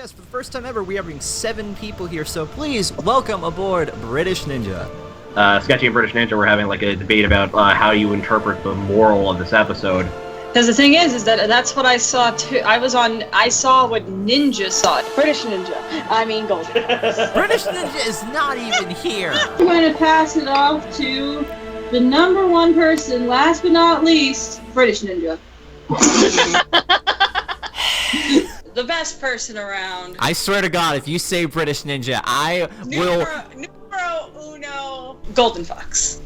yes, for the first time ever, we are having 7 people here, so please welcome aboard British Ninja. Sketchy and British Ninja were having like a debate about how you interpret the moral of this episode. Because the thing is that that's what I saw too. I saw what Ninja saw. British Ninja. I mean Golden. British Ninja is not even here. I'm going to pass it off to the number 1 person, last but not least, British Ninja. The best person around. I swear to God, if you say British Ninja, I will... Numero uno. Golden Fox.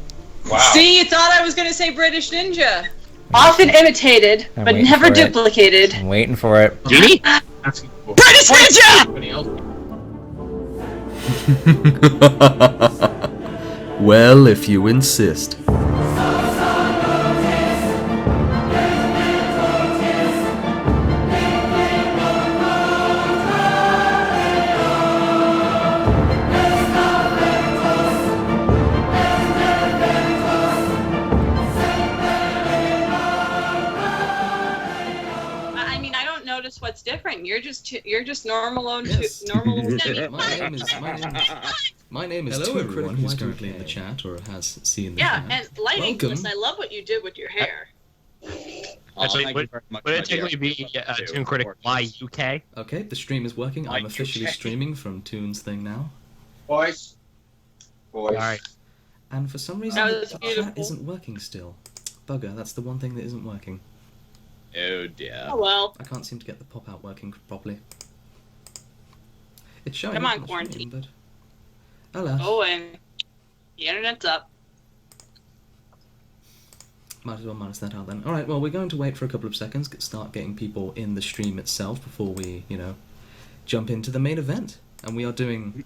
Wow. See, you thought I was going to say British Ninja. Often imitated, but never duplicated. I'm waiting for it. Genie? British Ninja! Well, if you insist. What's different? You're just normal. Yes. Normal. My name is Hello, everyone who's currently in the chat or has seen the yeah, chat. and Lightning Welcome. Bliss, I love what you did with your hair. Actually, would it technically be ToonKriticY2K? Okay, the stream is working. I'm officially streaming from Toon's thing now. Voice. Alright. And for some reason, That was the beautiful. chat isn't working still. Bugger, that's the one thing that isn't working. Oh dear. Oh well. I can't seem to get the pop-out working properly. It's showing Come up on, the quarantine. stream, but... alas. Oh, and the internet's up. Might as well minus that out then. Alright, well, we're going to wait for a couple of seconds, start getting people in the stream itself before we, jump into the main event. And we are doing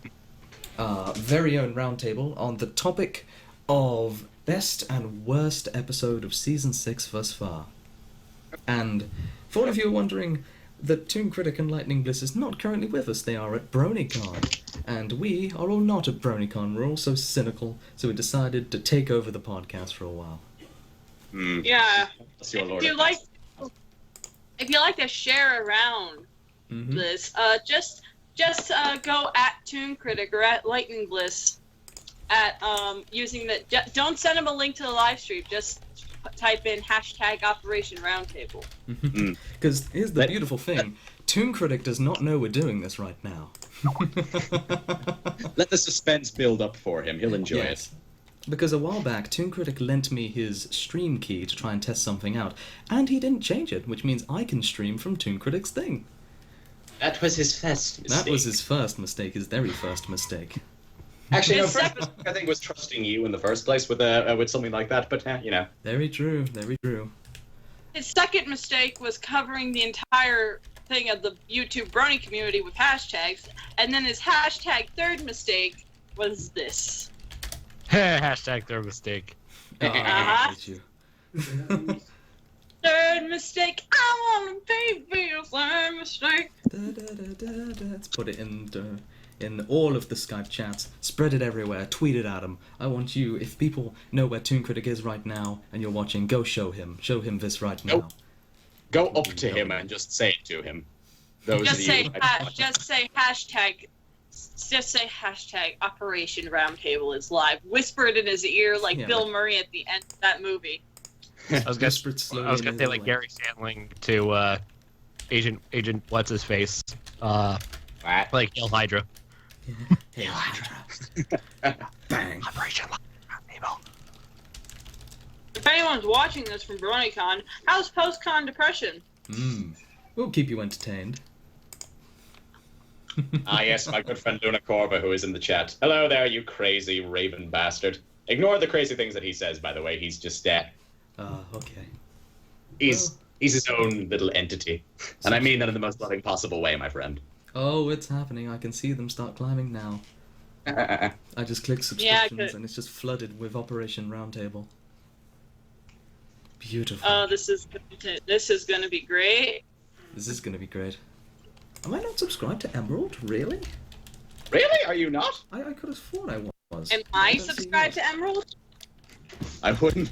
our very own roundtable on the topic of best and worst episode of Season 6 thus far. And for all of you who are wondering, the ToonKritic and Lightning Bliss is not currently with us. They are at Bronycon. And we are all not at Bronycon. We're all so cynical, so we decided to take over the podcast for a while. Yeah. That's your lord. If you like to share around this, just go at ToonKritic or at Lightning Bliss at using the. Don't send them a link to the live stream. Just type in hashtag Operation Roundtable. Because here's the beautiful thing. ToonKritic does not know we're doing this right now. Let the suspense build up for him. He'll enjoy it. Because a while back, ToonKritic lent me his stream key to try and test something out, and he didn't change it, which means I can stream from ToonKritic's thing. That was his first mistake. That was his first mistake, his very first mistake. Actually, no, first mistake, I think, was trusting you in the first place with something like that, but, Very true, very true. His second mistake was covering the entire thing of the YouTube Brony community with hashtags, and then his hashtag third mistake was this. Hashtag third mistake. Oh, I hate you. Third mistake, I wanna pay for your third mistake. Let's put it in all of the Skype chats, spread it everywhere, tweet it at him. I want you, if people know where ToonKritic is right now and you're watching, go show him this right now. Go up to him and just say it to him. Just say hashtag Operation Roundtable is live. Whisper it in his ear like Bill Murray at the end of that movie. I was gonna say like Gary Sandling to Agent what's his face? Like Hail Hydra. Hail Hydra. Bang. Operation Roundtable. If anyone's watching this from Bronycon, how's post-con depression? We'll keep you entertained. Yes, my good friend Luna Corva, who is in the chat. Hello there, you crazy raven bastard. Ignore the crazy things that he says, by the way. He's just, okay. He's his own little entity. And I mean that in the most loving possible way, my friend. Oh, it's happening. I can see them start climbing now. I just click subscriptions and it's just flooded with Operation Roundtable. Beautiful. Oh, this is gonna be great. This is gonna be great. Am I not subscribed to Emerald? Really? Really? Are you not? I could have sworn I was. Am I subscribed to Emerald? I wouldn't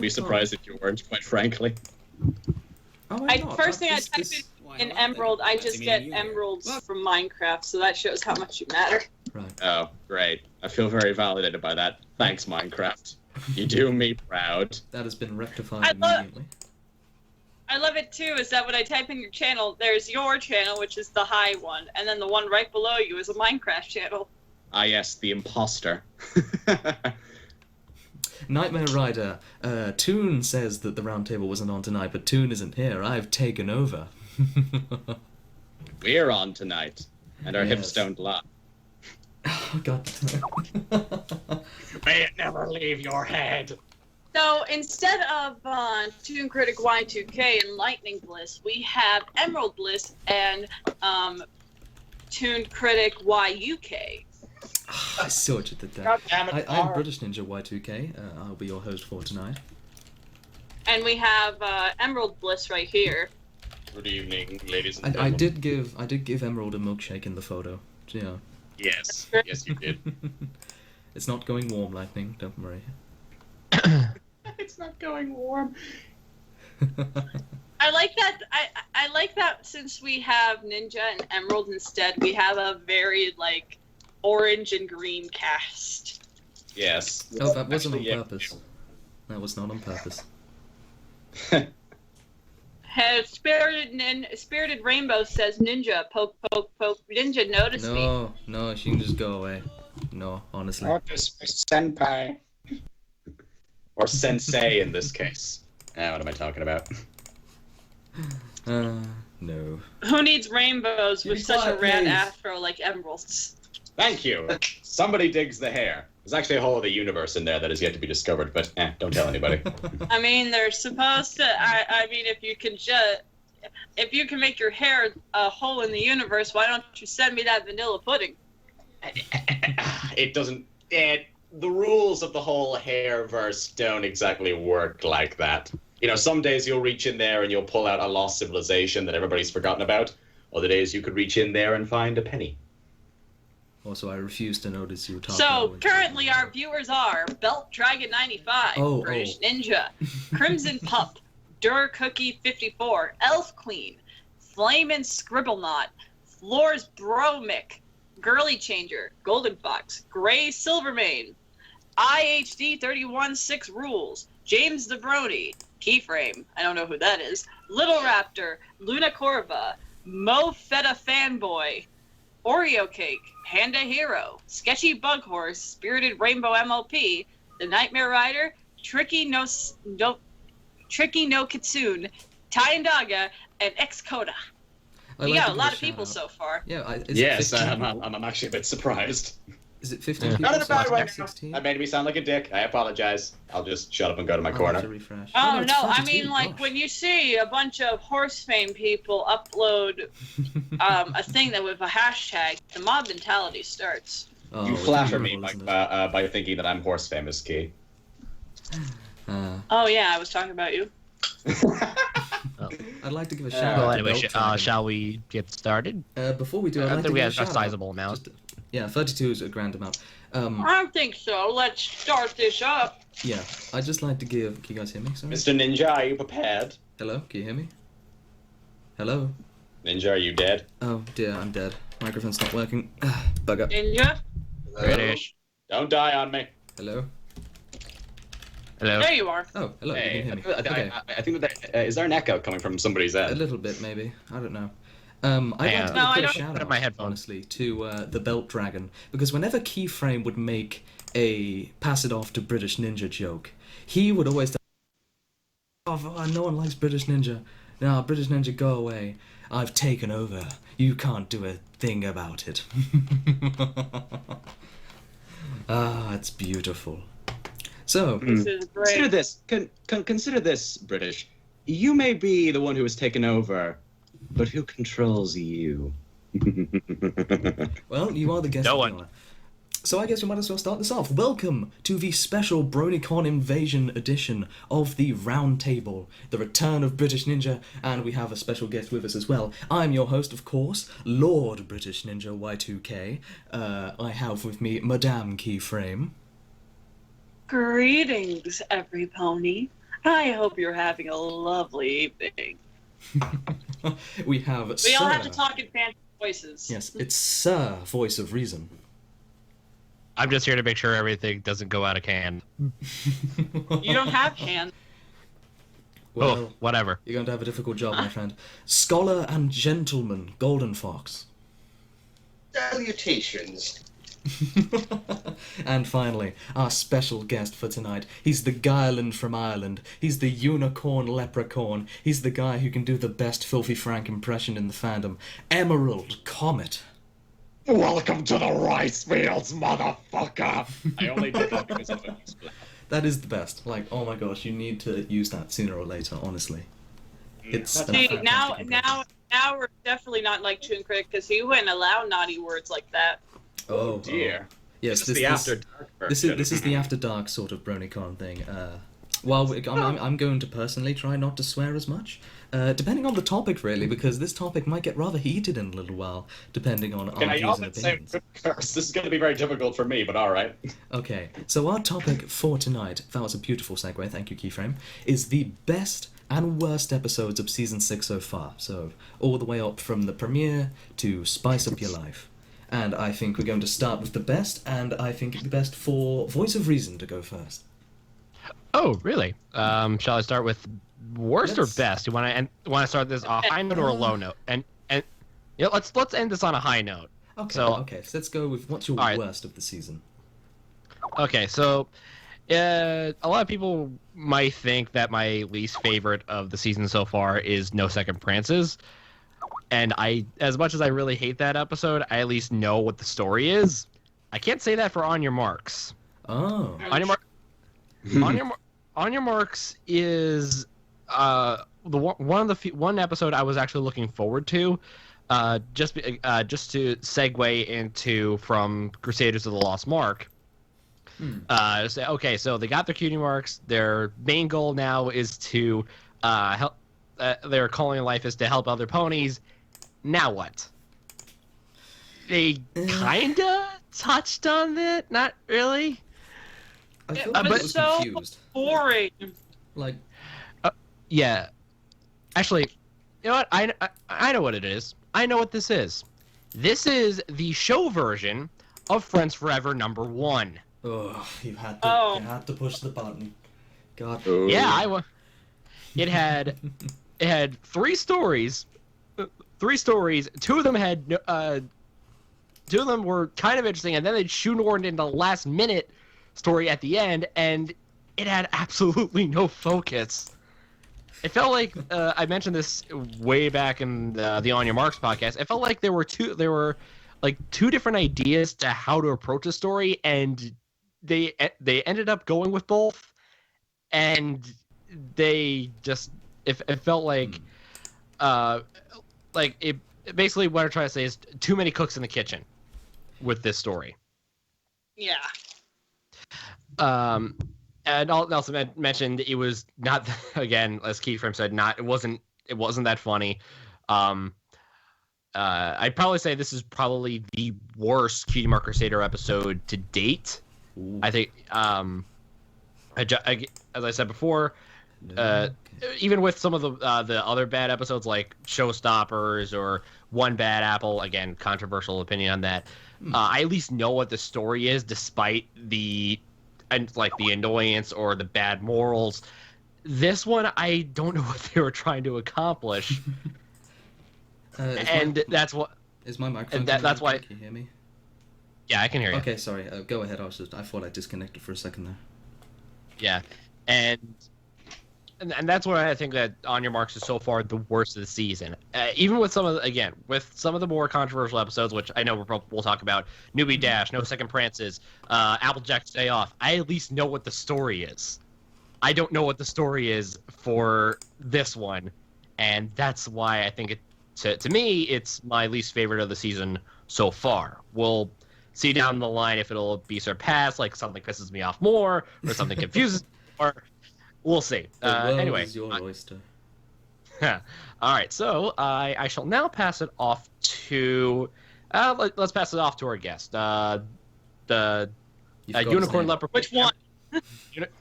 be surprised if you weren't, quite frankly. Oh, First thing I type in in Emerald, I just get emeralds from Minecraft, so that shows how much you matter. Right. Oh, great. I feel very validated by that. Thanks, Minecraft. You do me proud. That has been rectified immediately. I love it too, is that when I type in your channel, there's your channel, which is the high one, and then the one right below you is a Minecraft channel. Ah, yes, the imposter. Nightmare Rider. Toon says that the roundtable wasn't on tonight, but Toon isn't here. I've taken over. We're on tonight, and our Yes. hips don't lie. Oh, God. May it never leave your head. So instead of ToonKriticY2K and Lightning Bliss, we have Emerald Bliss and ToonKriticY2K. I saw what you did there. God damn it, I'm Tara. BritishNinja Y2K. I'll be your host for tonight. And we have Emerald Bliss right here. Good evening, ladies and I gentlemen. did give Emerald a milkshake in the photo. Yeah. Yes, yes, you did. It's not going warm, Lightning. Don't worry. It's not going warm. I like that. I like that since we have Ninja and Emerald instead, we have a very like orange and green cast. Yes. Oh, that wasn't on Actually, yeah. purpose. That was not on purpose. Spirited Rainbow says Ninja, poke, poke, poke. Ninja, notice me. No, she can just go away. No, honestly. Notice me, senpai. Or sensei in this case. What am I talking about? No. Who needs rainbows with Be such a quiet, rad please. afro like emeralds? Thank you. Somebody digs the hair. There's actually a whole other universe in there that is yet to be discovered, but don't tell anybody. I mean, they're supposed to. I mean, if you can make your hair a hole in the universe, why don't you send me that vanilla pudding? It doesn't. The rules of the whole hair verse don't exactly work like that. You know, some days you'll reach in there and you'll pull out a lost civilization that everybody's forgotten about. Other days you could reach in there and find a penny. Also, I refuse to notice you were talking. So currently, our viewers are Belt Dragon 95, Oh, British Ninja, Crimson Pup, Dur Cookie 54, Elf Queen, Flamin' Scribblenaught, Floors Bromic, Girly Changer, Golden Fox, Gray Silvermane, IHD 316 Rules, James the Brony, Keyframe, I don't know who that is, Little Raptor, Luna Corva, Mo Feta Fanboy, Oreo Cake, Panda Hero, Sketchy Bug Horse, Spirited Rainbow MLP, The Nightmare Rider, Tricky no Kitsune, Tyandaga, and Xcoda. We got a lot of people so far. Yeah, Yes, I'm actually a bit surprised. Is it 15 people? Not in a bad way. 16? That made me sound like a dick. I apologize. I'll just shut up and go to my I'll corner. have to refresh. Oh it's no, I 32, mean like gosh. when you see a bunch of horse fame people upload a thing that with a hashtag, the mob mentality starts. Oh, You it's flatter me beautiful, by thinking that I'm horse famous, Key. isn't it? Oh yeah, I was talking about you. I'd like to give a shout Well, out to anyway, Belt Dragon. shall we get started? Before we do, I'd I like think to we give have a a shout out. sizable amount. Yeah, 32 is a grand amount. I think so. Let's start this up. Yeah, I'd just like to give... Can you guys hear me? Sorry. Mr. Ninja, are you prepared? Hello? Can you hear me? Hello? Ninja, are you dead? Oh dear, I'm dead. Microphone's not working. Bug up. Ninja? British. Don't die on me. Hello? Hello. There you are. Oh, hello, you Hey, can hear me. Okay. I think that is there an echo coming from somebody's A end? little bit, maybe. I don't know. I'd like to No, I give a don't- shout Put out, in my headphones. honestly, to the Belt Dragon, because whenever Keyframe would make a pass it off to British Ninja joke, he would always oh, no one likes British Ninja. No, British Ninja, go away. I've taken over. You can't do a thing about it. It's beautiful. So, This is Consider great. this. Consider this, British. You may be the one who has taken over, but who controls you? well, you are the guest No of one. the hour. So I guess we might as well start this off. Welcome to the special Bronycon Invasion edition of the Roundtable, the return of British Ninja, and we have a special guest with us as well. I'm your host, of course, Lord British Ninja Y2K. I have with me Madame Keyframe. Greetings, every pony. I hope you're having a lovely evening. We have We all have to talk in fancy voices. Yes, it's Sir Voice of Reason. I'm just here to make sure everything doesn't go out of hand. You don't have hands. Well, whatever. You're going to have a difficult job, my friend. Scholar and Gentleman, Golden Fox. Salutations. And finally, our special guest for tonight. He's the Gyland from Ireland. He's the unicorn leprechaun. He's the guy who can do the best Filthy Frank impression in the fandom. EmeraldComet. Welcome to the rice fields, motherfucker! I only did that because of it. That is the best. Like, oh my gosh, you need to use that sooner or later, honestly. It's See, now we're definitely not like ToonKritic because he wouldn't allow naughty words like that. Oh dear. Yes, this is the After Dark version. This is the After Dark sort of Bronycon thing. I'm going to personally try not to swear as much, depending on the topic, really, because this topic might get rather heated in a little while, depending on our views and opinions. This is going to be very difficult for me, but all right. Okay, so our topic for tonight, that was a beautiful segue, thank you, Keyframe, is the best and worst episodes of Season 6 so far. So, all the way up from the premiere to Spice Up Your Life. And I think we're going to start with the best, and I think it'd be best for Voice of Reason to go first. Oh, really? Shall I start with worst or best? You want to start this a high note or a low note? And yeah, let's end this on a high note. Okay. So let's go with what's your worst of the season. Okay, so a lot of people might think that my least favorite of the season so far is No Second Prances. And as much as I really hate that episode, I at least know what the story is. I can't say that for On Your Marks. Oh. On Your Marks is one episode I was actually looking forward to, just to segue into from Crusaders of the Lost Mark. So they got their cutie marks. Their main goal now is to help. Their calling in life is to help other ponies. Now what? They kinda touched on it, not really. I feel It was so confused. boring. Like, yeah. Actually, you know what? I know what it is. I know what this is. This is the show version of Friends Forever #1. oh, you had to push the button. God. Yeah, It had 3 stories. 3 stories. 2 of them had 2 of them were kind of interesting, and then they shoehorned in the last minute story at the end, and it had absolutely no focus. It felt like I mentioned this way back in the On Your Marks podcast. It felt like there were 2 different ideas to how to approach a story, and they ended up going with both, and they just it felt like it basically what I'm trying to say is too many cooks in the kitchen with this story. Yeah. And also mentioned it was not, again, as Keyframe said, it wasn't that funny. I'd probably say this is probably the worst Cutie Mark Crusader episode to date. Ooh. I think, as I said before, even with some of the other bad episodes like Showstoppers or One Bad Apple, again, controversial opinion on that, I at least know what the story is, despite the annoyance or the bad morals. That's what I don't know what they were trying to accomplish. That's what is my microphone. That's why. Can you hear me? Yeah, I can hear you. Okay, sorry. Go ahead. I thought I disconnected for a second there. Yeah, and that's why I think that On Your Marks is so far the worst of the season. Even with some of the more controversial episodes, which I know we'll talk about, Newbie Dash, No Second Prances, Applejack's Day Off. I at least know what the story is. I don't know what the story is for this one, and that's why I think to me it's my least favorite of the season so far. We'll see down the line if it'll be surpassed, like something pisses me off more, or something confuses me more. We'll see. Anyway. Is your oyster. All right, so I shall now pass it off to. Let's pass it off to our guest. The Unicorn Leprechaun. Which one?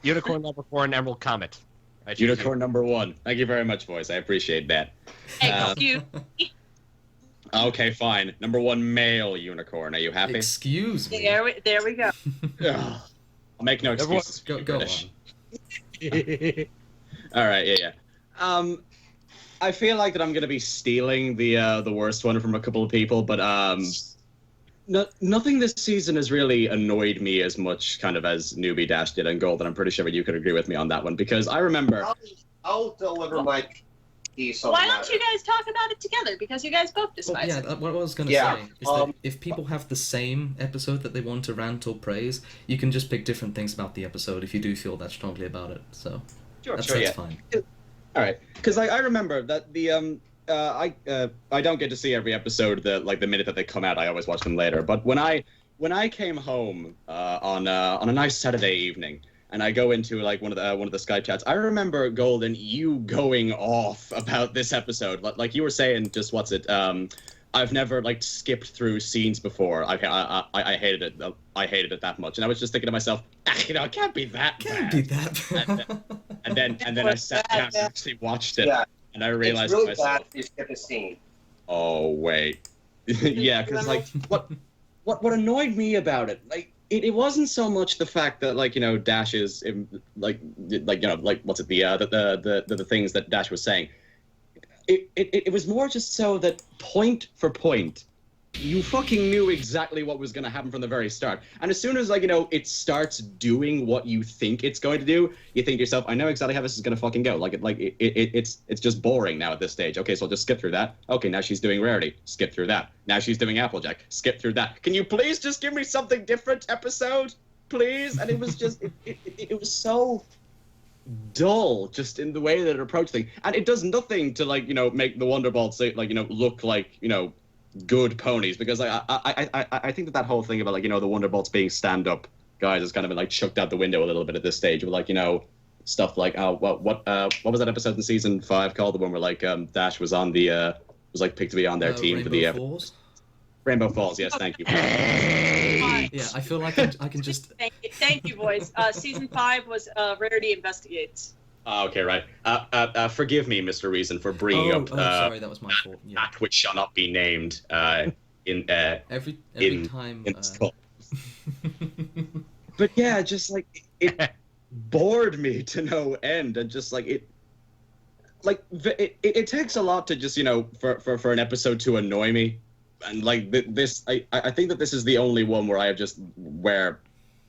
Unicorn Leprechaun and EmeraldComet. I choose Unicorn number 1. Thank you very much, boys. I appreciate that. Excuse Okay, fine. Number 1 male unicorn. Are you happy? Excuse me. There we go. Ugh. I'll make no excuses. Go British. on. All right, yeah. I feel like that I'm gonna be stealing the worst one from a couple of people, but nothing this season has really annoyed me as much, kind of as Newbie Dash did on Gold, and I'm pretty sure you could agree with me on that one because I remember. I'll deliver my piece on Why the don't you guys talk about it together? Because you guys both despise Well, it. yeah, what I was going to Yeah, say is that if people have the same episode that they want to rant or praise, you can just pick different things about the episode if you do feel that strongly about it. So that's fine. All right, because I remember that the I don't get to see every episode the minute that they come out. I always watch them later. But when I came home on a nice Saturday evening, and I go into like one of the Skype chats, I remember Golden, you going off about this episode. Like you were saying, just what's it? I've never like skipped through scenes before. I hated it. I hated it that much, and I was just thinking to myself, it can't be that bad. And then I sat down and actually watched it, and I realized it's really myself, bad if you skip a scene. oh wait, yeah, because like what annoyed me about it, like it wasn't so much the fact that like Dash is like what's it the things that Dash was saying. It was more just so that point for point, you fucking knew exactly what was going to happen from the very start. And as soon as it starts doing what you think it's going to do, you think to yourself, I know exactly how this is going to fucking go. It's just boring now at this stage. Okay, so I'll just skip through that. Okay, now she's doing Rarity. Skip through that. Now she's doing Applejack. Skip through that. Can you please just give me something different episode? Please? And it was just, it was so dull just in the way that it approached things. And it does nothing to make the Wonderbolts look like, good ponies, because I think that whole thing about the Wonderbolts being stand-up guys has kind of been chucked out the window a little bit at this stage with stuff like what was that episode in season 5 called, the one where Dash was on the was picked to be on their team Rainbow for the Falls? Rainbow Falls, yes, thank you. Yeah, I feel like I can just Thank you, boys. Season 5 was Rarity Investigates. Okay, right. Forgive me, Mr. Reason, for bringing up sorry, that was my fault. Yeah. that which shall not be named in Every time in skull. But yeah, just it bored me to no end, and just it takes a lot to just for an episode to annoy me, and this I think that this is the only one where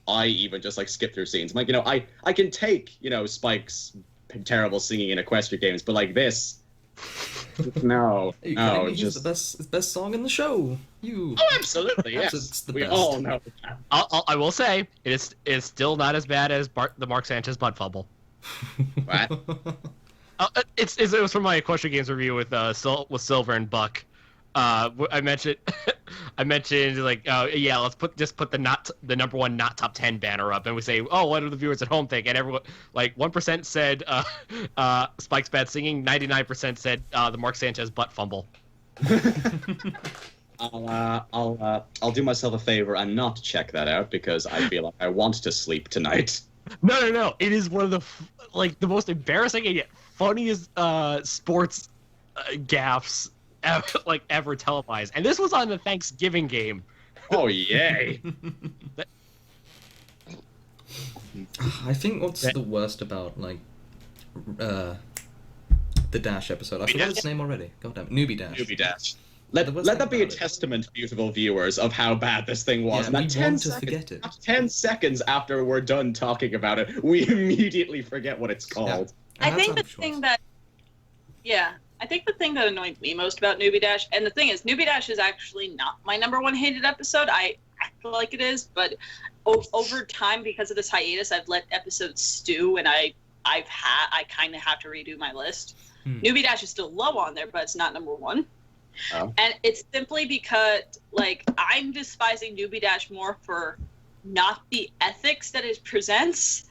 I even just skip through scenes. I can take Spike's terrible singing in Equestria games, but this, no, he's the best song in the show. Oh, absolutely, yes, it's the we best. all know that. I will say it's still not as bad as the Mark Sanchez butt fumble. What? It was from my Equestria Games review with Silver and Buck. I mentioned let's put the number 1 not top 10 banner up, and we say, oh, what do the viewers at home think? And everyone 1% said Spike's bad singing, 99% said the Mark Sanchez butt fumble. I'll do myself a favor and not check that out, because I feel like I want to sleep tonight. No. It is one of the most embarrassing and yet funniest sports gaffes ever televised, and this was on the Thanksgiving game. Oh yay! I think what's the worst about the Dash episode? I forgot its name already. God damn it, Newbie Dash. Newbie Dash. Let that be a testament, beautiful viewers, of how bad this thing was. Yeah, and we want to forget it. 10 seconds after we're done talking about it, we immediately forget what it's called. Yeah. I think the thing that annoyed me most about Newbie Dash, and the thing is, Newbie Dash is actually not my number 1 hated episode. I act like it is, but over time, because of this hiatus, I've let episodes stew, and I kind of have to redo my list. Newbie Dash is still low on there, but it's not number 1. Oh. And it's simply because, I'm despising Newbie Dash more for not the ethics that it presents,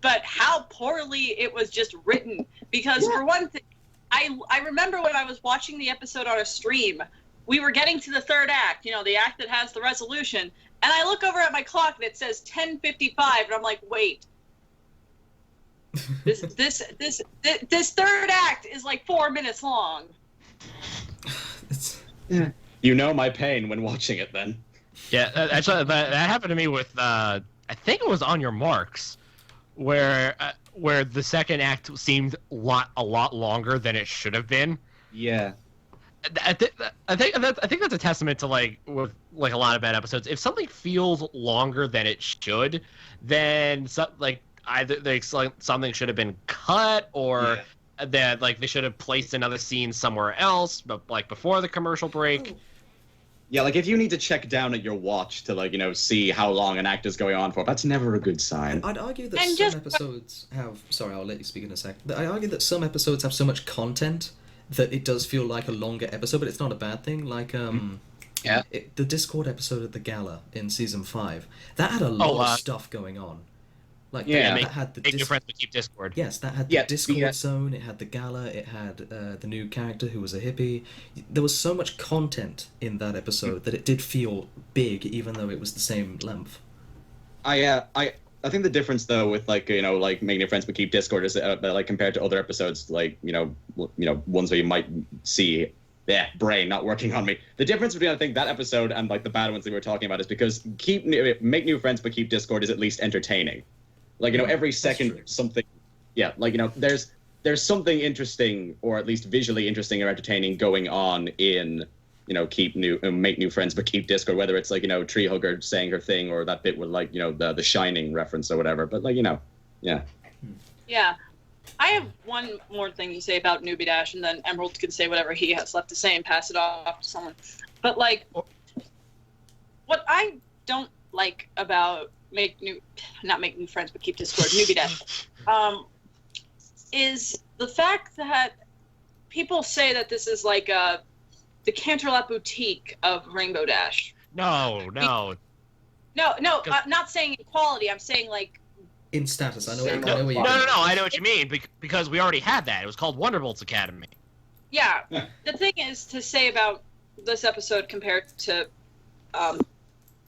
but how poorly it was just written. Because for one thing, I remember when I was watching the episode on a stream, we were getting to the 3rd act, the act that has the resolution, and I look over at my clock and it says 10:55, and I'm like, wait. This third act is like 4 minutes long. You know my pain when watching it, then. Yeah, actually, that happened to me with I think it was On Your Marks, where the second act seemed a lot longer than it should have been. Yeah. I think that's a testament to with a lot of bad episodes. If something feels longer than it should, then either something should have been cut, or that they should have placed another scene somewhere else, but before the commercial break. Yeah, if you need to check down at your watch to see how long an act is going on for, that's never a good sign. I'd argue that some episodes have. Sorry, I'll let you speak in a sec. I argue that some episodes have so much content that it does feel like a longer episode, but it's not a bad thing. The Discord episode at the Gala in season 5, that had a lot of stuff going on. That had the make new friends, but keep Discord. Yes, that had the Discord zone. It had the Gala. It had the new character who was a hippie. There was so much content in that episode that it did feel big, even though it was the same length. I think the difference though with making new friends but keep Discord is compared to other episodes ones where you might see brain not working on me. The difference between I think that episode and the bad ones that we were talking about is because make new friends but keep Discord is at least entertaining. Every second something, there's something interesting or at least visually interesting or entertaining going on in make new friends but keep Discord, whether it's Tree Hugger saying her thing or that bit with the Shining reference or whatever, but Yeah. I have one more thing to say about Newbie Dash, and then Emerald can say whatever he has left to say and pass it off to someone. But what I don't like about not make new friends but keep Discord, Newbie Dash, is the fact that people say that this is the Canterlot Boutique of Rainbow Dash. No. I'm not saying in quality. I'm saying in status. I know what you mean. No. I know what you mean because we already had that. It was called Wonderbolt's Academy. Yeah. The thing is to say about this episode compared to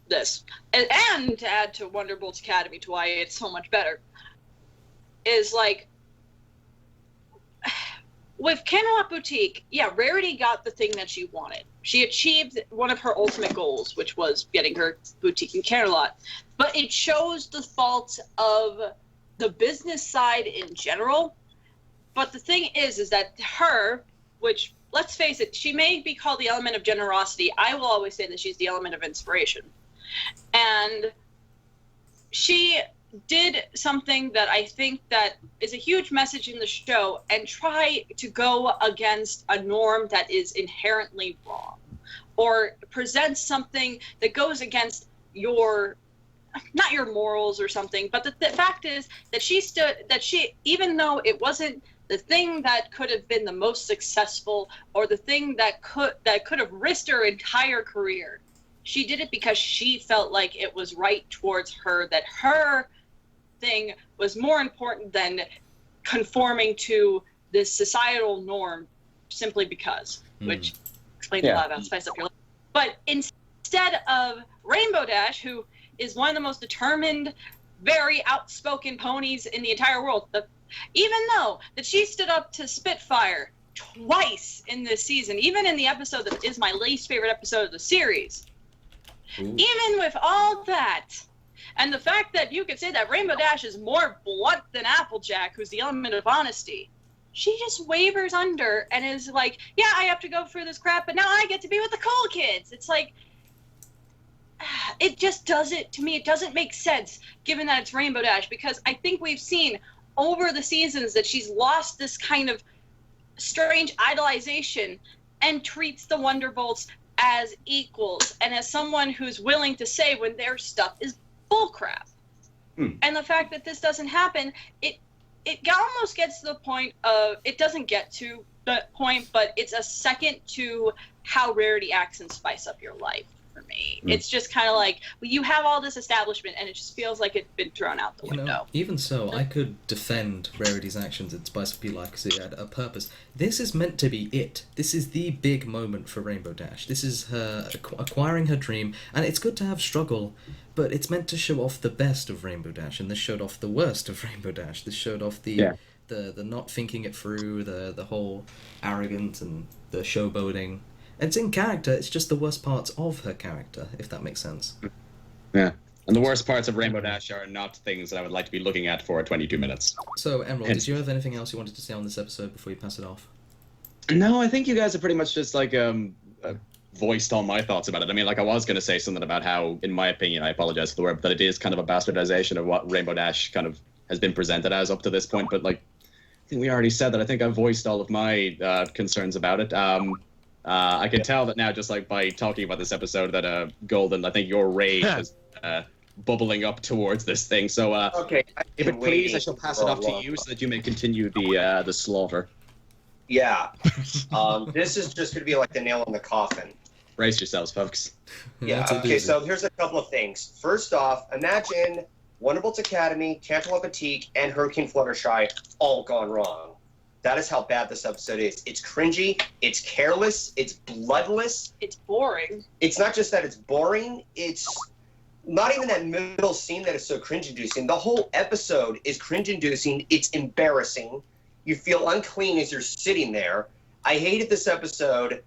this, and to add to Wonderbolt's Academy to why it's so much better, is with Canterlot Boutique, Rarity got the thing that she wanted. She achieved one of her ultimate goals, which was getting her boutique in Canterlot. But it shows the faults of the business side in general. But the thing is that her, which, let's face it, she may be called the element of generosity. I will always say that she's the element of inspiration. And she did something that I think that is a huge message in the show and try to go against a norm that is inherently wrong or present something that goes against not your morals or something, but the fact is that she even though it wasn't the thing that could have been the most successful or the thing that could have risked her entire career, she did it because she felt like it was right towards her, that her thing was more important than conforming to this societal norm simply because, which explains a lot about Spice Up Your Life. But instead of Rainbow Dash, who is one of the most determined, very outspoken ponies in the entire world, even though that she stood up to Spitfire twice in this season, even in the episode that is my least favorite episode of the series, even with all that, and the fact that you could say that Rainbow Dash is more blunt than Applejack, who's the element of honesty, she just wavers under and is like, yeah, I have to go through this crap, but now I get to be with the cool kids. It's it just doesn't, to me, it doesn't make sense given that it's Rainbow Dash, because I think we've seen over the seasons that she's lost this kind of strange idolization and treats the Wonderbolts as equals and as someone who's willing to say when their stuff is bullcrap. And the fact that this doesn't happen, it almost gets to the point of, it doesn't get to that point, but it's a second to how Rarity acts in Spice Up Your Life for me. me. It's just kind of like you have all this establishment, and it just feels like it's been thrown out the window. Even so, I could defend Rarity's actions in Spice of Life because it had a purpose. This is meant to be it. This is the big moment for Rainbow Dash. This is her acquiring her dream, and it's good to have struggle, but it's meant to show off the best of Rainbow Dash, and this showed off the worst of Rainbow Dash. This showed off the not thinking it through, the whole arrogance and the showboating. It's in character, it's just the worst parts of her character, if that makes sense. Yeah. And the worst parts of Rainbow Dash are not things that I would like to be looking at for 22 minutes. So, Emerald, did you have anything else you wanted to say on this episode before you pass it off? No, I think you guys have pretty much just, like, voiced all my thoughts about it. I mean, like, I was going to say something about how, in my opinion, I apologize for the word, but that it is kind of a bastardization of what Rainbow Dash kind of has been presented as up to this point. But, like, I think we already said that. I think I've voiced all of my concerns about it. I can tell that now, just like by talking about this episode, that Golden, I think your rage is bubbling up towards this thing. So, Okay. if it please, I shall pass it off to you so that you may continue the slaughter. Yeah. This is just going to be like the nail in the coffin. Brace yourselves, folks. Yeah. That's Okay. easy. So here's a couple of things. First off, imagine Wonderbolt's Academy, Tantalum Batik, and Hurricane Fluttershy all gone wrong. That is how bad this episode is. It's cringy, it's careless, it's bloodless. It's boring. It's not just that it's boring, it's not even that middle scene that is so cringe-inducing. The whole episode is cringe-inducing, it's embarrassing. You feel unclean as you're sitting there. I hated this episode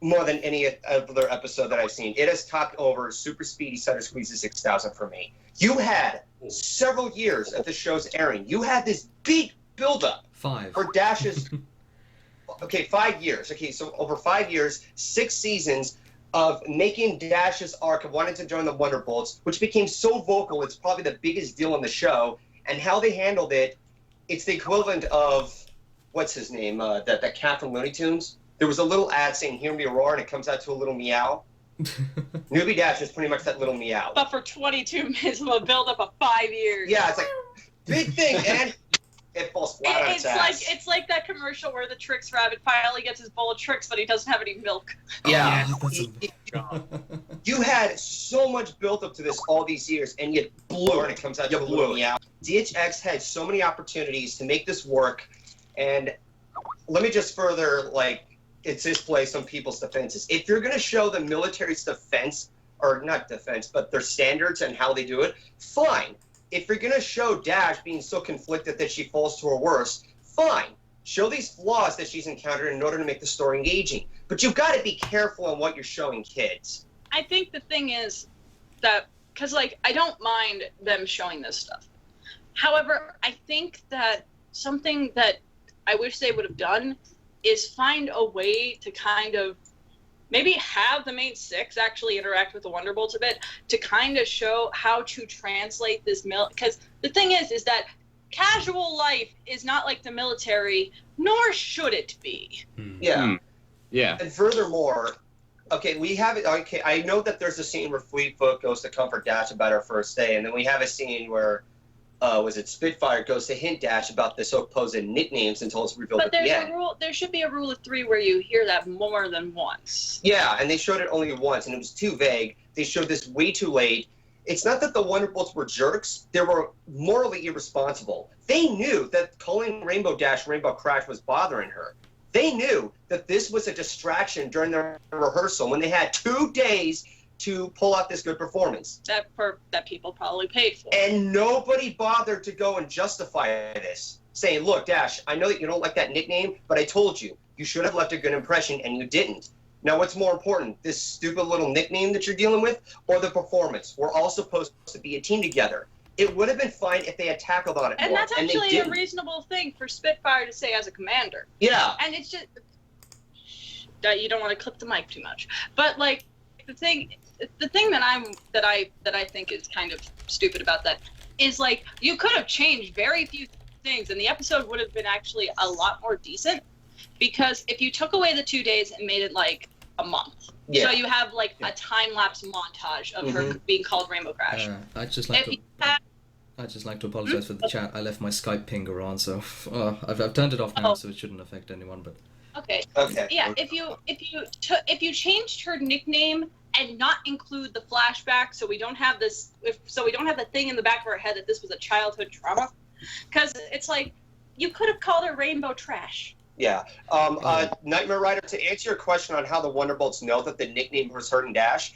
more than any other episode that I've seen. It has topped over Super Speedy Cider Squeezy 6000 for me. You had several years of the show's airing. You had this big build-up 5. for Dash's. Okay, 5 years. Okay, so over 5 years, 6 seasons of making Dash's arc of wanting to join the Wonderbolts, which became so vocal, it's probably the biggest deal on the show. And how they handled it, it's the equivalent of, what's his name, that cat from Looney Tunes? There was a little ad saying, "Hear me roar," and it comes out to a little meow. Newbie Dash is pretty much that little meow. But for 22 minutes of a build-up of 5 years. Yeah, it's like, big thing, and it falls flat on its ass. It's like that commercial where the Trix Rabbit finally gets his bowl of Trix, but he doesn't have any milk. Yeah. Oh, You had so much built up to this all these years, and you blew it, and it comes out to a little meow. DHX had so many opportunities to make this work, and let me just further, like, it's display some people's defenses. If you're going to show the military's defense, or not defense, but their standards and how they do it, fine. If you're going to show Dash being so conflicted that she falls to her worst, fine. Show these flaws that she's encountered in order to make the story engaging. But you've got to be careful on what you're showing kids. I think the thing is that, because, like, I don't mind them showing this stuff. However, I think that something that I wish they would have done is find a way to kind of maybe have the main 6 actually interact with the Wonderbolts a bit to kind of show how to translate this because the thing is that casual life is not like the military, nor should it be. Yeah. Yeah. And furthermore, okay, we have it. Okay, I know that there's a scene where Fleetfoot goes to comfort Dash about her first day, and then we have a scene where Spitfire goes to hint Dash about the supposed nicknames until it's revealed But at the there's end. a rule. There should be a rule of 3 where you hear that more than once. Yeah, and they showed it only once, and it was too vague. They showed this way too late. It's not that the Wonderbolts were jerks. They were morally irresponsible. They knew that calling Rainbow Dash Rainbow Crash was bothering her. They knew that this was a distraction during their rehearsal when they had 2 days to pull out this good performance. That people probably paid for. And nobody bothered to go and justify this, saying, "Look, Dash, I know that you don't like that nickname, but I told you, you should have left a good impression, and you didn't. Now, what's more important, this stupid little nickname that you're dealing with, or the performance? We're all supposed to be a team together." It would have been fine if they had tackled on it And more, that's and they actually a didn't. reasonable thing for Spitfire to say as a commander. Yeah. And it's just that you don't want to clip the mic too much. But like the thing that I think is kind of stupid about that is like you could have changed very few things and the episode would have been actually a lot more decent because if you took away the 2 days and made it like a month. Yeah. So you have like a time lapse montage of her being called Rainbow Crash. I'd just like to apologize for the chat. I left my Skype pinger on, so I've turned it off now, so it shouldn't affect anyone. But Okay. Okay. Yeah, if you changed her nickname and not include the flashback, so we don't have this. So we don't have the thing in the back of our head that this was a childhood trauma, because it's like you could have called her rainbow trash. Yeah. Nightmare Rider, to answer your question on how the Wonderbolts know that the nickname was hurting Dash,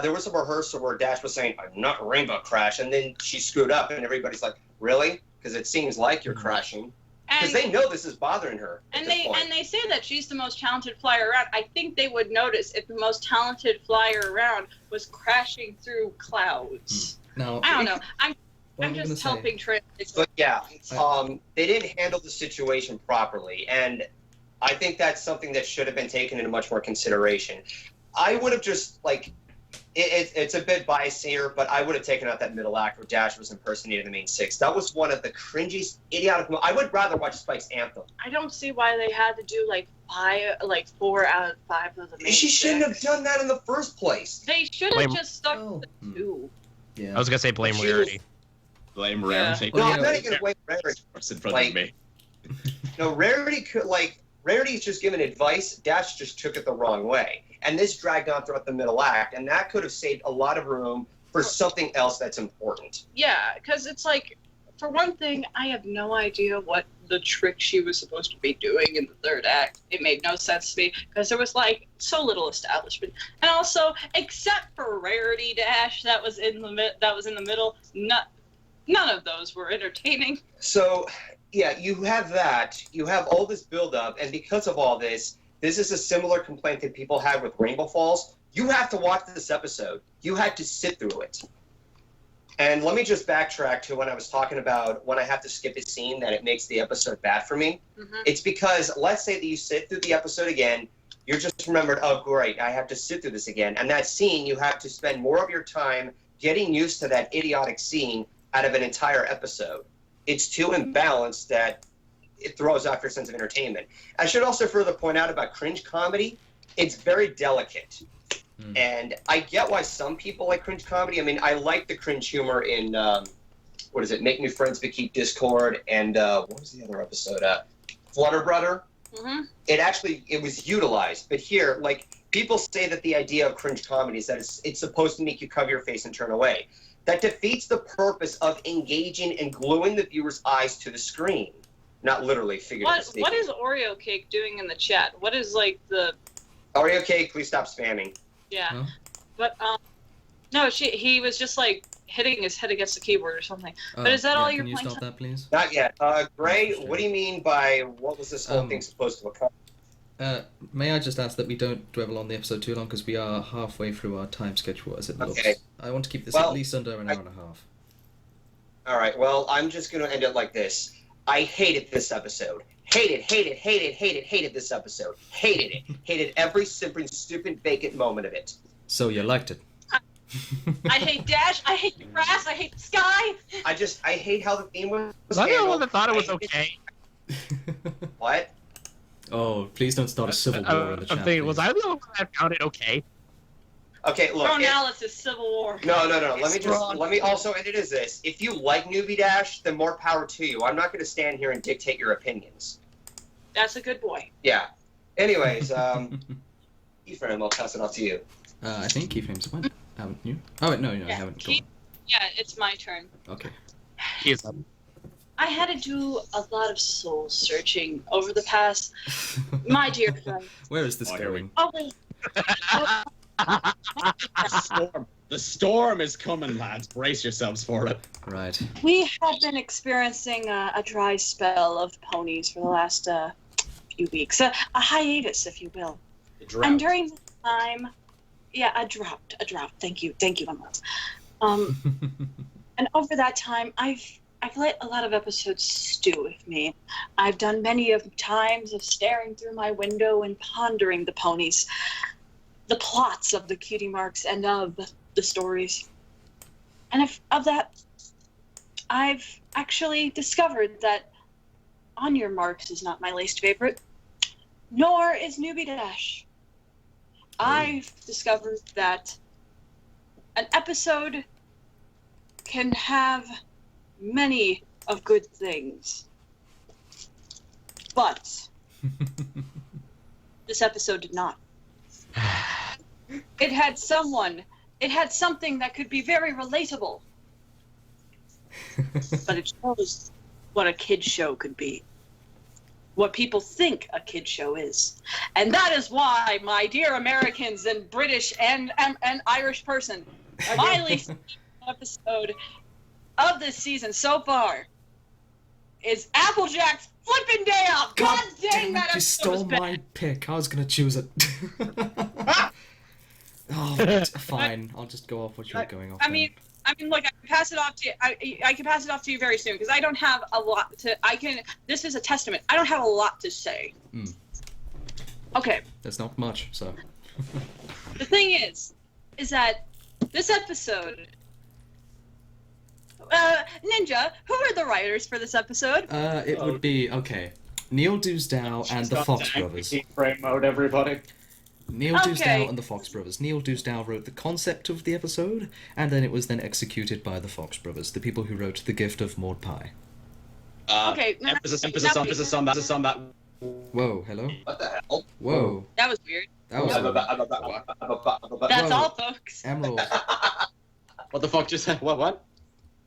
there was a rehearsal where Dash was saying, "I'm not Rainbow Crash," and then she screwed up, and everybody's like, "Really?" Because it seems like you're crashing. Because they know this is bothering her. And they say that she's the most talented flyer around. I think they would notice if the most talented flyer around was crashing through clouds. Now, I don't know. I'm just helping translate. But yeah, they didn't handle the situation properly, and I think that's something that should have been taken into much more consideration. I would have just, like, it's a bit biased here, but I would have taken out that middle act where Dash was impersonating the main six. That was one of the cringiest, idiotic. I would rather watch Spike's Anthem. I don't see why they had to do like 4 out of 5 of the main She shouldn't six. have done that in the first place. They should have just stuck to the 2. Yeah. I was gonna say blame Rarity. Blame Rarity. No, I'm not even gonna blame Rarity. In front of me. No, Rarity's just giving advice. Dash just took it the wrong way. And this dragged on throughout the middle act, and that could have saved a lot of room for something else that's important. Yeah, because it's like, for one thing, I have no idea what the trick she was supposed to be doing in the third act. It made no sense to me, because there was, like, so little establishment. And also, except for Rarity Dash that was in the middle, none of those were entertaining. So, yeah, you have that. You have all this build-up, and because of all this, this is a similar complaint that people had with Rainbow Falls. You have to watch this episode. You had to sit through it. And let me just backtrack to when I was talking about when I have to skip a scene that it makes the episode bad for me. Mm-hmm. It's because, let's say that you sit through the episode again, you're just remembered, oh, great, I have to sit through this again. And that scene, you have to spend more of your time getting used to that idiotic scene out of an entire episode. It's too imbalanced that it throws off your sense of entertainment. I should also further point out about cringe comedy, it's very delicate. And I get why some people like cringe comedy. I mean, I like the cringe humor in, Make New Friends But Keep Discord, and what was the other episode? Flutter Brother. Mm-hmm. It was utilized. But here, like, people say that the idea of cringe comedy is that it's supposed to make you cover your face and turn away. That defeats the purpose of engaging and gluing the viewer's eyes to the screen. Not literally, figuratively speaking. What is Oreo Cake doing in the chat? What is, like, the... Oreo Cake, please stop spamming. Yeah. Huh? But, no, he was just, like, hitting his head against the keyboard or something. But is that all you're playing? playing? Can you stop that, please? Not yet. Gray, what do you mean by what was this whole thing supposed to accomplish? May I just ask that we don't dwell on the episode too long, because we are halfway through our time schedule as it looks. Okay. I want to keep this at least under an hour and a half. All right, well, I'm just going to end it like this. I hated this episode. Hated this episode. Hated it. Hated every stupid, vacant moment of it. So you liked it? I hate Dash, I hate the grass, I hate the sky! I hate how the theme was Was I the only handled. one that thought it was okay? What? Oh, please don't start a civil war in the chat. I'm thinking, was please. I the only one that found it okay? Okay, look. Chronalysis, Civil War. No. Let me also end it as this. If you like Newbie Dash, then more power to you. I'm not going to stand here and dictate your opinions. That's a good boy. Yeah. Anyways, Ephraim, I'll pass it off to you. I think Keyframes went, haven't you? Oh, wait, no, I Yeah, haven't. Yeah, it's my turn. Okay. He is. I had to do a lot of soul searching over the past... My dear friend. Where is this Oh, here we going? Oh, wait. The storm is coming, lads. Brace yourselves for it. Right. We have been experiencing a dry spell of ponies for the last few weeks. A hiatus, if you will. And during this time... Yeah, a drought. Thank you, Emerald. And over that time, I've let a lot of episodes stew with me. I've done many of times of staring through my window and pondering the ponies, the plots of the cutie marks and of the stories. And of that, I've actually discovered that On Your Marks is not my least favorite, nor is Newbie Dash. I've discovered that an episode can have many of good things, but this episode did not. It had someone. It had something that could be very relatable. But it shows what a kid show could be. What people think a kid show is. And that is why, my dear Americans and British and Irish person, my least episode of this season so far is Applejack's Flippin' Day Off. God dang, that you episode stole was bad. my pick. I was gonna choose it. Oh, fine. I'll just go off what you're going off. I mean, look, I can pass it off to you. I can pass it off to you very soon because I don't have a lot to. This is a testament. I don't have a lot to say. Okay. There's not much, so. The thing is that this episode. Ninja, who are the writers for this episode? It would be Neil Dewsdow and the Fox Brothers. Frame mode, everybody. Neil Dewsdow and the Fox Brothers. Neil Dewsdow wrote the concept of the episode, and then it was then executed by the Fox Brothers, the people who wrote The Gift of Maud Pie. Okay. Emphasis on that. Whoa, hello? What the hell? Whoa. That was weird. That was That's Whoa. all, folks. Emerald. What the fuck just said? What?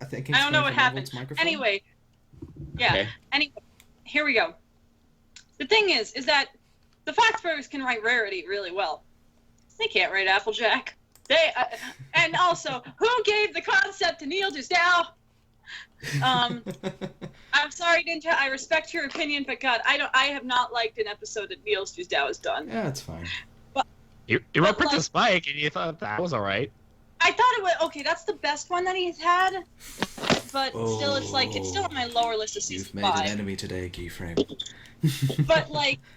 I think I don't know what from happened. Emerald's microphone. Anyway. Yeah. Okay. Anyway, here we go. The thing is that the Fox Brothers can write Rarity really well. They can't write Applejack. And also, who gave the concept to Neil Dewsdow? I'm sorry, Ninja. I respect your opinion, but God, I have not liked an episode that Neil Dewsdow has done. Yeah, it's fine. You wrote Princess Spike, and you thought that was all right. I thought it was okay. That's the best one that he's had, but still, it's still on my lower list of season You've made 5. an enemy today, Keyframe. But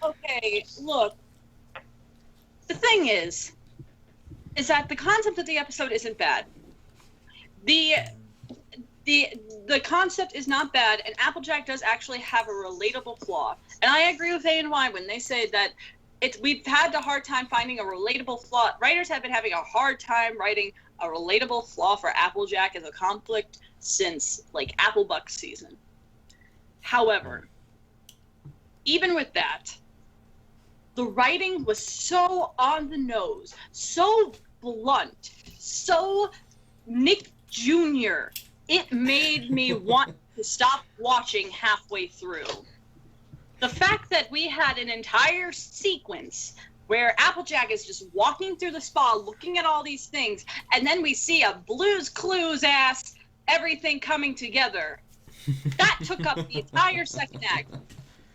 okay, look. The thing is that the concept of the episode isn't bad. The concept is not bad, and Applejack does actually have a relatable flaw. And I agree with A and Y when they say that we've had a hard time finding a relatable flaw. Writers have been having a hard time writing a relatable flaw for Applejack as a conflict since Applebuck season. However, even with that, the writing was so on the nose, so blunt, so Nick Jr. It made me want to stop watching halfway through. The fact that we had an entire sequence where Applejack is just walking through the spa looking at all these things, and then we see a Blue's Clues ass everything coming together. That took up the entire second act.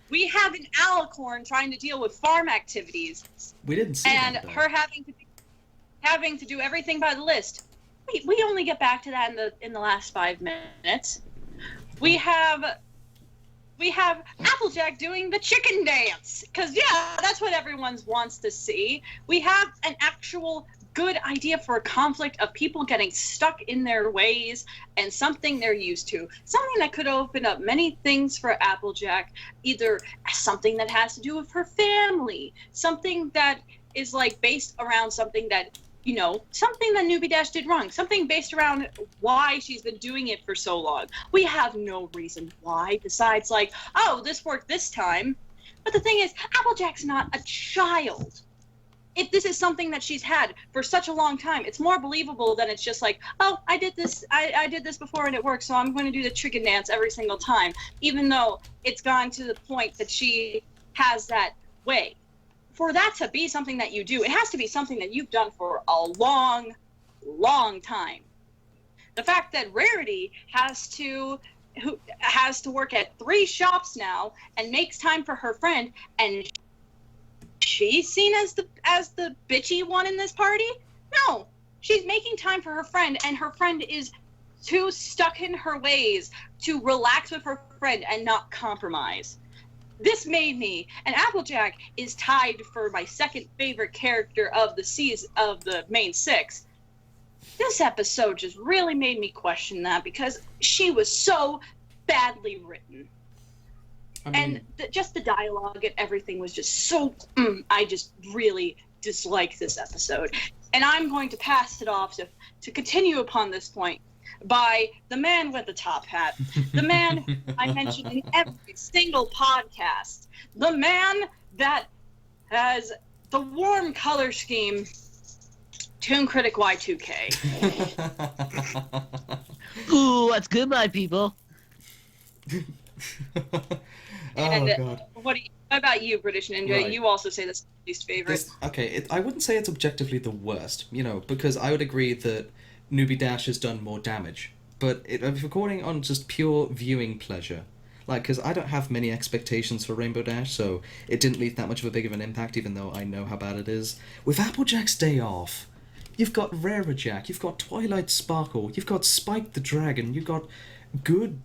We have an alicorn trying to deal with farm activities. We didn't see and that, though. her having to do everything by the list. We only get back to that in the last 5 minutes. We have Applejack doing the chicken dance, because that's what everyone wants to see. We have an actual good idea for a conflict of people getting stuck in their ways and something they're used to. Something that could open up many things for Applejack, either something that has to do with her family, something that is based around something that, something that Newbie Dash did wrong, something based around why she's been doing it for so long. We have no reason why besides this worked this time. But the thing is, Applejack's not a child. If this is something that she's had for such a long time, it's more believable than it's just I did this before and it worked, so I'm going to do the chicken dance every single time, even though it's gone to the point that she has that way. For that to be something that you do, it has to be something that you've done for a long, long time. The fact that Rarity has to work at 3 shops now and makes time for her friend, and she's seen as the bitchy one in this party? No, she's making time for her friend, and her friend is too stuck in her ways to relax with her friend and not compromise. This made me, and Applejack is tied for my second favorite character of the season of the main 6. This episode just really made me question that because she was so badly written. And just the dialogue and everything was just so... I just really dislike this episode. And I'm going to pass it off to continue upon this point by the man with the top hat, the man I mention in every single podcast, the man that has the warm color scheme ToonKriticY2K. Ooh, what's good, my people? And God. what about you, British Ninja? Right. You also say this is your least favorite. I wouldn't say it's objectively the worst, because I would agree that Newbie Dash has done more damage. But if according on just pure viewing pleasure, because I don't have many expectations for Rainbow Dash, so it didn't leave that much of a big of an impact, even though I know how bad it is. With Applejack's Day Off, you've got Rara Jack, you've got Twilight Sparkle, you've got Spike the Dragon, you've got good,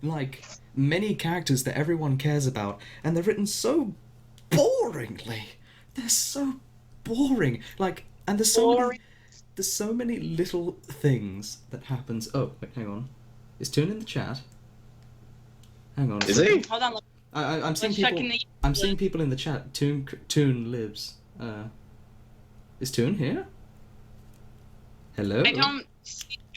many characters that everyone cares about, and they're written so boringly. They're so boring. And there's so many little things that happens. Oh, wait, hang on. Is Toon in the chat? Hang on. Is he? Hold on. I'm seeing people. I'm seeing people in the chat. Toon lives. Is Toon here? Hello. I don't.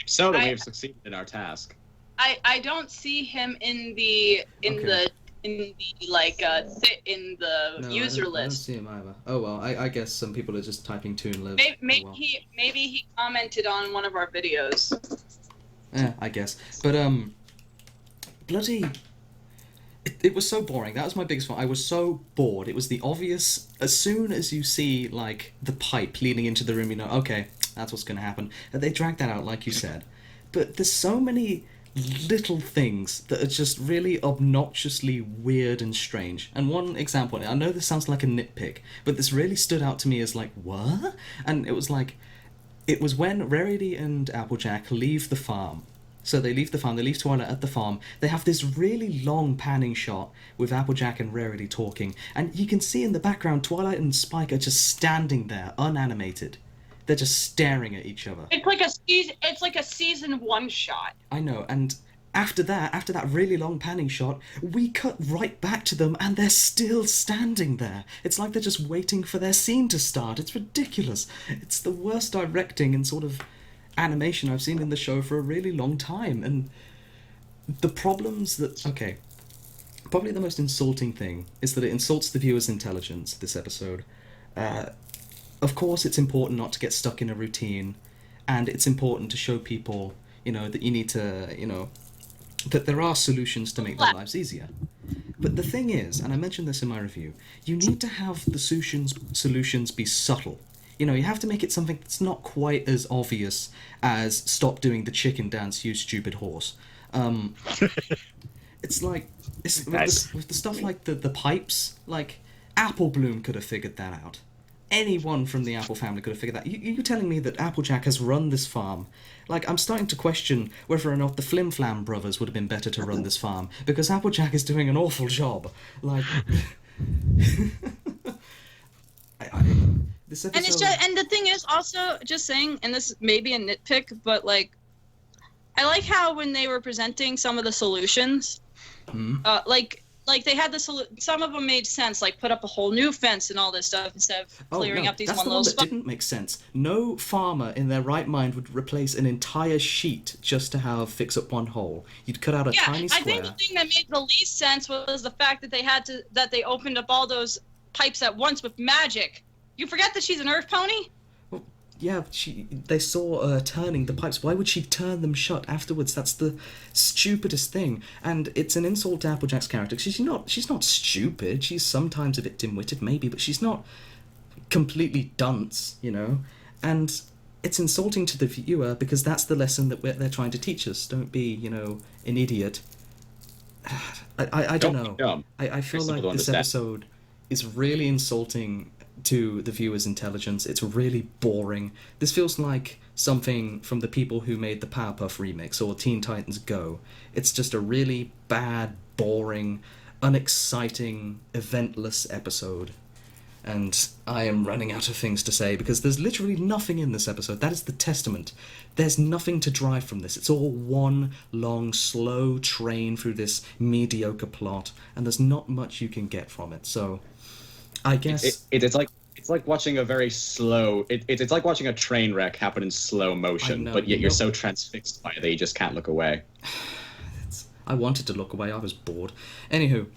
So that we have succeeded in our task. I don't see him in the user I don't list. see him either. Oh well, I guess some people are just typing Toon lives. Maybe well. he commented on one of our videos. Yeah, I guess. But bloody. It was so boring. That was my biggest one. I was so bored. It was the obvious. As soon as you see the pipe leading into the room, okay, that's what's going to happen. And they dragged that out, like you said. But there's so many little things that are just really obnoxiously weird and strange. And one example, I know this sounds like a nitpick, but this really stood out to me as what? And it was when Rarity and Applejack leave the farm. So they leave the farm, they leave Twilight at the farm. They have this really long panning shot with Applejack and Rarity talking, and you can see in the background Twilight and Spike are just standing there, unanimated. They're just staring at each other. It's like a season 1 shot. I know, and after that really long panning shot, we cut right back to them and they're still standing there. It's like they're just waiting for their scene to start. It's ridiculous. It's the worst directing and sort of animation I've seen in the show for a really long time. And the problems that... Okay, probably the most insulting thing is that it insults the viewer's intelligence, this episode. Of course, it's important not to get stuck in a routine, and it's important to show people, that you need to, that there are solutions to make their lives easier. But the thing is, and I mentioned this in my review, you need to have the solutions be subtle. You have to make it something that's not quite as obvious as stop doing the chicken dance, you stupid horse. It's with the stuff like the pipes, Apple Bloom could have figured that out. Anyone from the Apple family could have figured that. You telling me that Applejack has run this farm? I'm starting to question whether or not the Flim Flam brothers would have been better to run this farm, because Applejack is doing an awful job. This episode... And the thing is also, just saying, and this may be a nitpick, but I like how when they were presenting some of the solutions, they had some of them made sense, put up a whole new fence and all this stuff instead of clearing up these that's one the little one that spots. didn't make sense. No farmer in their right mind would replace an entire sheet just to fix up one hole. You'd cut out a tiny square. I think the thing that made the least sense was the fact that they opened up all those pipes at once with magic. You forget that she's an earth pony? Well, yeah, they saw her turning the pipes. Why would she turn them shut afterwards? That's the stupidest thing. And it's an insult to Applejack's character. She's not stupid. She's sometimes a bit dim-witted, maybe, but she's not completely dunce, And it's insulting to the viewer because that's the lesson that they're trying to teach us. Don't be, an idiot. I don't know. I feel like this episode is really insulting to the viewer's intelligence. It's really boring. This feels like something from the people who made the Powerpuff remix or Teen Titans Go. It's just a really bad, boring, unexciting, eventless episode. And I am running out of things to say because there's literally nothing in this episode. That is the testament. There's nothing to drive from this. It's all one long, slow train through this mediocre plot, and there's not much you can get from it. So I guess it's like watching a very slow. It's like watching a train wreck happen in slow motion, but yet you're so transfixed by it that you just can't look away. I wanted to look away. I was bored. Anywho,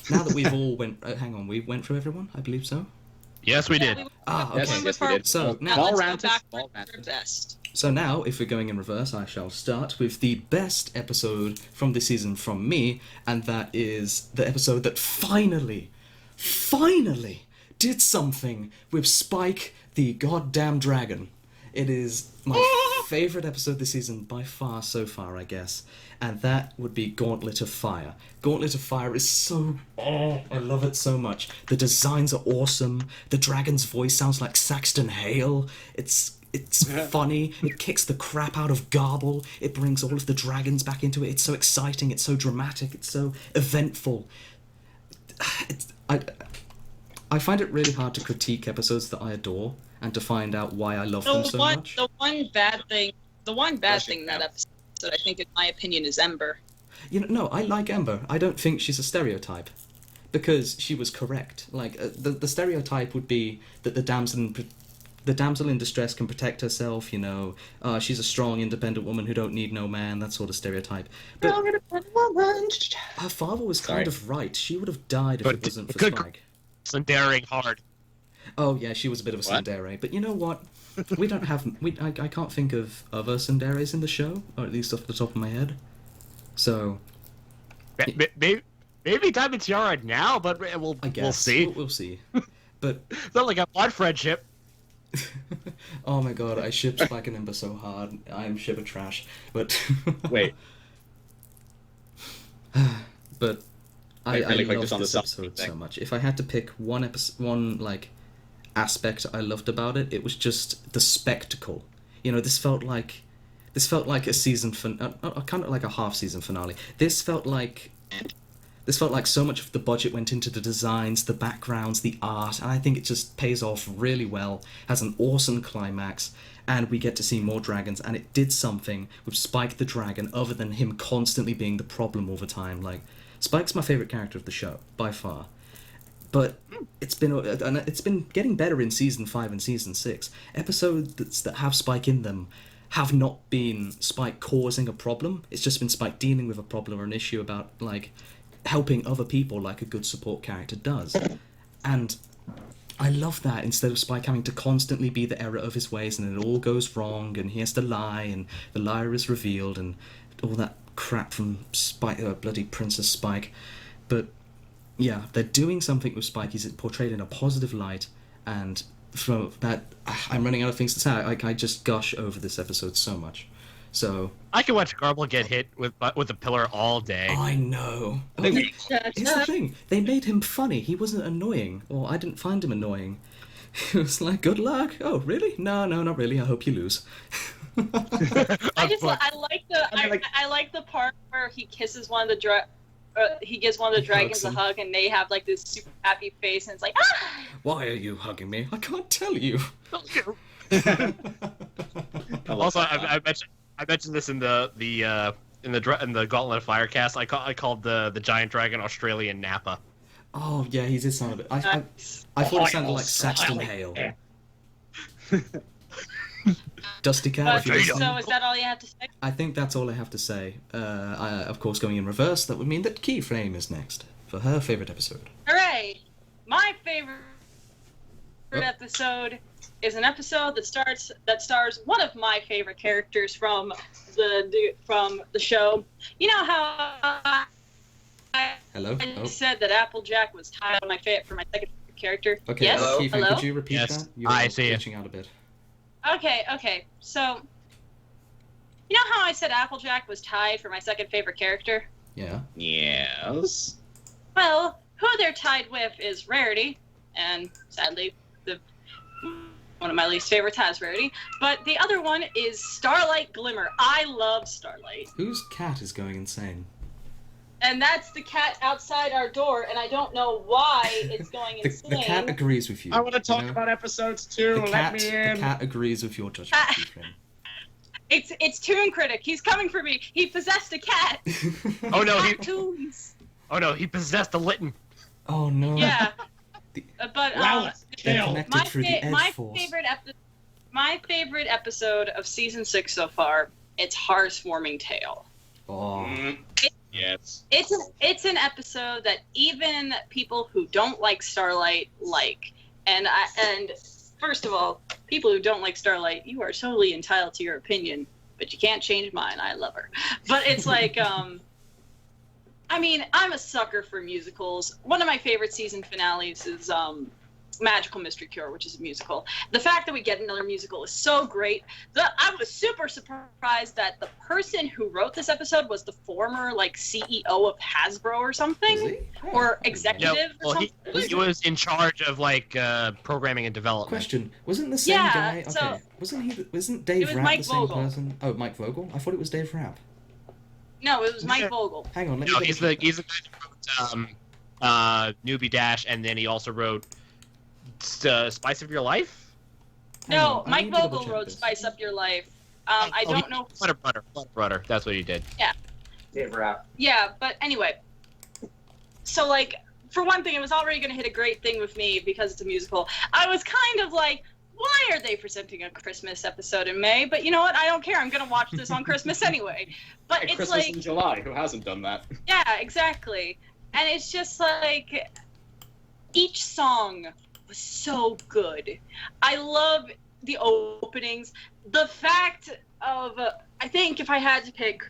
now that we've all we went through everyone. I believe so. Yes, we did. Okay. Yes, we did. So now, Ball let's round go back ball for round. best. So now, if we're going in reverse, I shall start with the best episode from this season from me, and that is the episode that finally did something with Spike the goddamn dragon. It is my favourite episode this season by far so far, I guess, and that would be Gauntlet of Fire. Gauntlet of Fire is so... I love it so much. The designs are awesome. The dragon's voice sounds like Saxton Hale. It's funny. It kicks the crap out of Garble. It brings all of the dragons back into it. It's so exciting. It's so dramatic. It's so eventful. I find it really hard to critique episodes that I adore and to find out why I love them so much. The one bad thing in that episode, I think, in my opinion, is Ember. No, I like Ember. I don't think she's a stereotype, because she was correct. Like the stereotype would be that the damsel in distress can protect herself. She's a strong, independent woman who don't need no man. That sort of stereotype. But her father was kind of right. She would have died if it wasn't for Spike. Slendaring hard. Oh yeah, she was a bit of a tsundere, but you know what? We don't have. I can't think of other tsunderes in the show, or at least off the top of my head. So maybe Diamond Tiara now, but we'll see. We'll see. But it's not like a blood friendship. Oh my god, I ship Spike and Ember so hard. I'm shipper trash. But wait. But I really quick, love just on the this episode so much. If I had to pick one aspect I loved about it, it was just the spectacle. This felt like a season kind of like a half season finale. This felt like so much of the budget went into the designs, the backgrounds, the art, and I think it just pays off really well. Has an awesome climax, and we get to see more dragons, and it did something with Spike the dragon other than him constantly being the problem all the time. Like, Spike's my favorite character of the show by far, but it's been getting better in season 5 and season 6. Episodes that have Spike in them have not been Spike causing a problem. It's just been Spike dealing with a problem or an issue about like helping other people, like a good support character does. And I love that, instead of Spike having to constantly be the error of his ways and it all goes wrong and he has to lie and the liar is revealed and all that crap from Spike, bloody Princess Spike. But yeah, they're doing something with Spike. He's portrayed in a positive light, and from that, I'm running out of things to say. I just gush over this episode so much. So I can watch Garble get hit with a pillar all day. I know. It's the thing. They made him funny. He wasn't annoying, or I didn't find him annoying. It was like, good luck. Oh, really? No, not really. I hope you lose. I like the part where he kisses one of the he gives one of the dragons a hug, and they have like this super happy face, and it's like, ah! Why are you hugging me? I can't tell you. Also, I mentioned this in the Gauntlet of Firecast. I called the giant dragon Australian Nappa. Oh yeah, he did sound a bit. I thought it sounded like Saxton Hale. Dusty Cat. So is that all you have to say? I think that's all I have to say. Of course, going in reverse, that would mean that Keyframe is next for her favorite episode. Hooray! My favorite episode is an episode that stars one of my favorite characters from the show. You know how Hello? I said that Applejack was tied on my favorite for my second favorite character. Okay, yes? Keyframe, Hello? could you repeat that? You're I see it. glitching out a bit. Okay. So, you know how I said Applejack was tied for my second favorite character? Yeah. Yes. Well, who they're tied with is Rarity, and sadly, one of my least favorites has Rarity. But the other one is Starlight Glimmer. I love Starlight. Whose cat is going insane? And that's the cat outside our door, and I don't know why it's going insane. The cat agrees with you. I want to talk about episodes too. Let me in. The cat agrees with your judgment. It's ToonKritic. He's coming for me. He possessed a cat. Oh no, he possessed a Litten. Oh no. Yeah. But my favorite episode of season 6 so far, it's Hearthwarming Tale. Oh. Yes. It's an episode that even people who don't like Starlight like. And first of all, people who don't like Starlight, you are totally entitled to your opinion, but you can't change mine. I love her. But it's like, I mean, I'm a sucker for musicals. One of my favorite season finales is Magical Mystery Cure, which is a musical. The fact that we get another musical is so great. I was super surprised that the person who wrote this episode was the former like CEO of Hasbro or something, or executive or something. He was in charge of like programming and development. Question: wasn't the same guy? Okay, so, wasn't Dave Rapp Mike the same Vogel. person? Oh, Mike Vogel. I thought it was Dave Rapp. No, it was Mike Vogel. Hang on, let me. No, he's the guy who wrote Newbie Dash, and then he also wrote Spice of Your Life. No, I Mike need to double Vogel check wrote this. Spice Up Your Life. I don't know. Butter. That's what he did. Dave Rapp. Yeah, but anyway. So, like, for one thing, it was already going to hit a great thing with me because it's a musical. I was kind of like, why are they presenting a Christmas episode in May? But you know what? I don't care. I'm going to watch this on Christmas anyway. But Hey, it's Christmas like, in July. Who hasn't done that? yeah, exactly. And it's just like, each song was so good. I love the openings. The fact of, I think if I had to pick,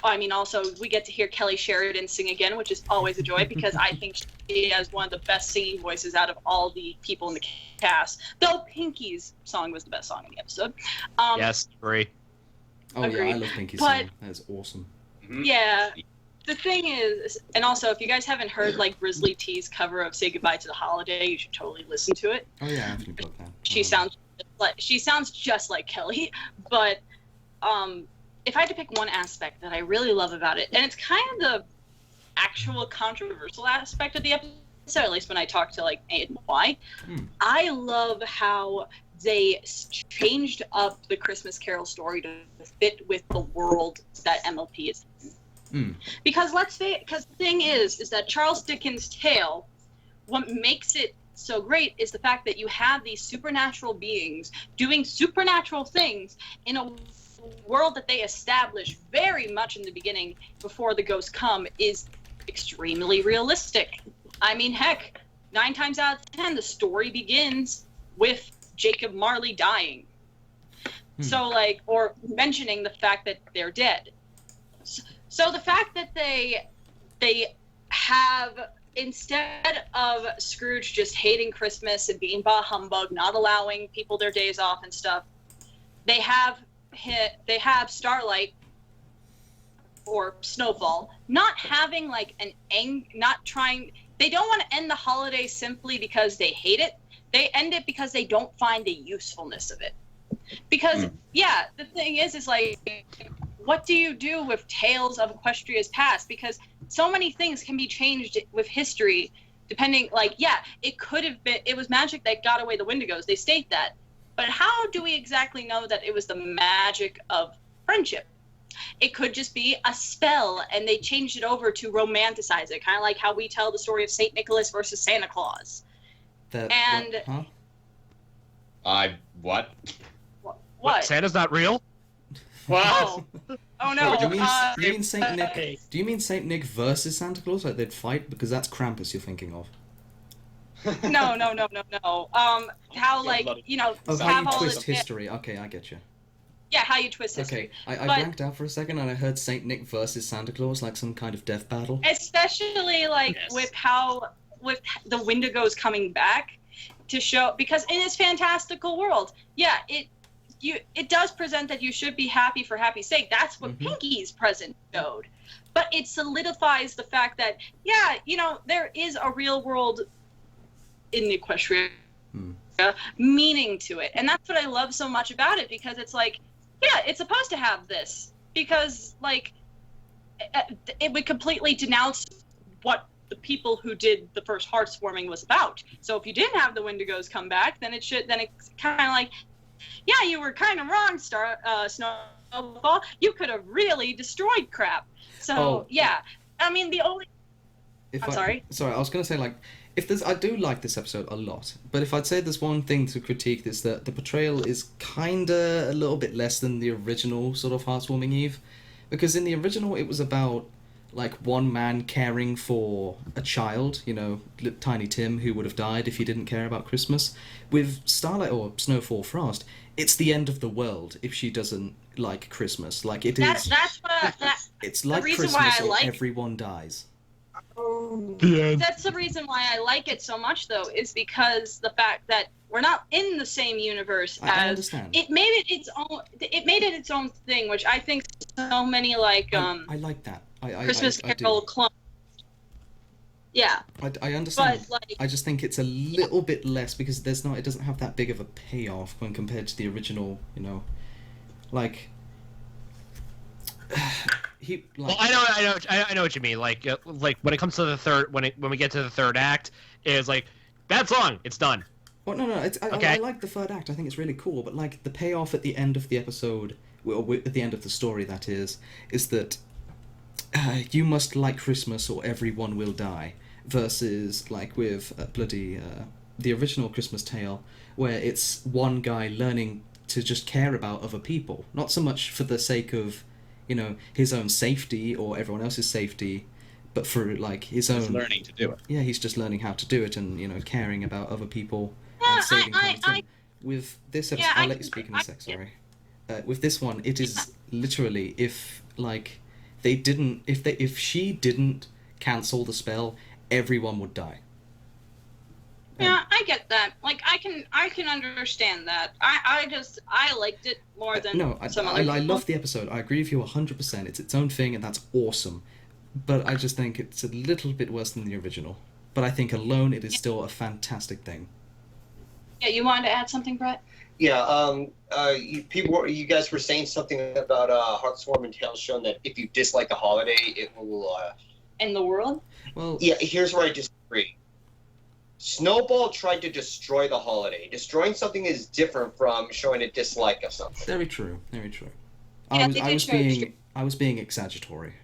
I mean, also, we get to hear Kelly Sheridan sing again, which is always a joy because I think she has one of the best singing voices out of all the people in the cast. Though Pinky's song was the best song in the episode. Yes, agree. Oh Agreed. yeah, I love Pinky's But- song. That is awesome. Yeah. The thing is, and also, if you guys haven't heard, like, Grizzly T's cover of Say Goodbye to the Holiday, you should totally listen to it. Oh yeah, I actually got that. She sounds just like Kelly, but if I had to pick one aspect that I really love about it, and it's kind of the actual controversial aspect of the episode, at least when I talk to like A and Y, I love how they changed up the Christmas Carol story to fit with the world that MLP is in. Because the thing is that Charles Dickens' tale, what makes it so great is the fact that you have these supernatural beings doing supernatural things in a world that they establish very much in the beginning before the ghosts come is extremely realistic. I mean, heck, 9 times out of 10, the story begins with Jacob Marley dying. So, like, or mentioning the fact that they're dead. So the fact that they have, instead of Scrooge just hating Christmas and being bah humbug, not allowing people their days off and stuff, they have Starlight or Snowball not having like they don't want to end the holiday simply because they hate it. They end it because they don't find the usefulness of it. Because the thing is like, what do you do with tales of Equestria's past? Because so many things can be changed with history depending, like, it could have been, it was magic that got away the Wendigos. They state that. But how do we exactly know that it was the magic of friendship? It could just be a spell, and they changed it over to romanticize it, kind of like how we tell the story of St. Nicholas versus Santa Claus. What? What? Santa's not real? What? Oh no. Do you mean Saint Nick? Do you mean Saint Nick versus Santa Claus? Like they'd fight? Because that's Krampus you're thinking of. No. How, like, you know, Oh, how have you all twist this. history. Okay, I get you. Yeah, how you twist history. Okay, I blanked out for a second and I heard Saint Nick versus Santa Claus, like some kind of death battle. Especially like with the Wendigos coming back to show, because in this fantastical world, it does present that you should be happy for happy's sake. That's what Pinky's present showed. But it solidifies the fact that, there is a real world in the Equestria meaning to it. And that's what I love so much about it, because it's like, it's supposed to have this. Because, like, it would completely denounce what the people who did the first Heartswarming was about. So if you didn't have the Wendigos come back, then it's kind of like, you were kind of wrong, Snowball. You could have really destroyed crap. So, I mean, sorry. Sorry, I was going to say, like, I do like this episode a lot, but if I'd say there's one thing to critique, is that the portrayal is kinda a little bit less than the original sort of Heartswarming Eve. Because in the original, it was about, like one man caring for a child, you know, Tiny Tim, who would have died if he didn't care about Christmas. With Starlight or Snowfall Frost, it's the end of the world if she doesn't like Christmas. Like it is. It's like Christmas or everyone dies. That's the reason why I like it so much, though, is because the fact that we're not in the same universe I understand. It made it its own. It made it its own thing, which I think so many I like that. Christmas Carol clones. Yeah. I understand. But, like, I just think it's a little bit less because it doesn't have that big of a payoff when compared to the original. You know, like. Well, I know what you mean. Like when it comes to the third, when we get to the third act, it's like that song, it's done. Well, no, I like the third act. I think it's really cool. But like the payoff at the end of the episode, or at the end of the story, that is that you must like Christmas or everyone will die. Versus like with the original Christmas Tale, where it's one guy learning to just care about other people, not so much for the sake of, you know, his own safety or everyone else's safety, but for like his own. He's learning to do it. Yeah, he's just learning how to do it, and you know, caring about other people and saving content. With this episode, I'll let you speak in a sec. Sorry. With this one, it is literally if she didn't cancel the spell, everyone would die. Yeah, I get that. Like, I can understand that. I liked it more than some other people. I love the episode. I agree with you 100%. It's its own thing, and that's awesome. But I just think it's a little bit worse than the original. But I think alone, it is still a fantastic thing. Yeah, you wanted to add something, Brett? Yeah, you guys were saying something about Heartswarming Tales showing that if you dislike a holiday, it will... End the world? Well... Yeah, here's where I disagree. Snowball tried to destroy the holiday. Destroying something is different from showing a dislike of something. Very true. Very true. Yeah, I was being exaggeratory.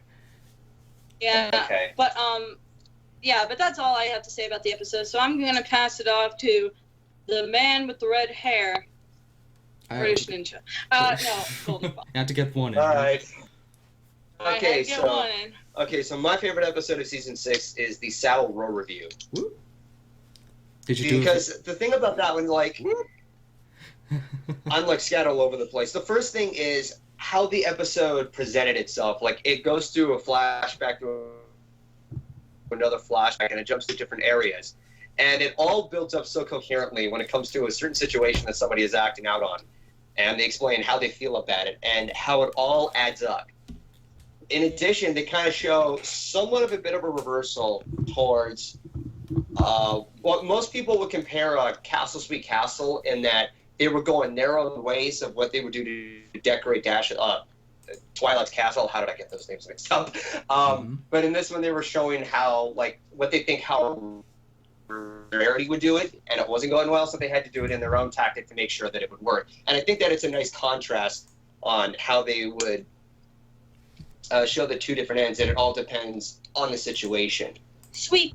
Yeah. Okay. But but that's all I have to say about the episode. So I'm gonna pass it off to the man with the red hair, British Ninja. No, Golden Ball. You had to get one in. All right. Okay, get one in. Okay, so my favorite episode of season 6 is the Saddle Row review. Woo. Did you because the thing about that one, like, I'm like scattered all over the place. The first thing is how the episode presented itself. Like, it goes through a flashback to another flashback, and it jumps to different areas. And it all builds up so coherently when it comes to a certain situation that somebody is acting out on. And they explain how they feel about it and how it all adds up. In addition, they kind of show somewhat of a bit of a reversal towards what most people would compare Castle Sweet Castle, in that they were going their own ways of what they would do to decorate Twilight's Castle. How did I get those names mixed up? But in this one, they were showing how, like, what they think how Rarity would do it, and it wasn't going well, so they had to do it in their own tactic to make sure that it would work. And I think that it's a nice contrast on how they would show the two different ends, and it all depends on the situation. Sweet.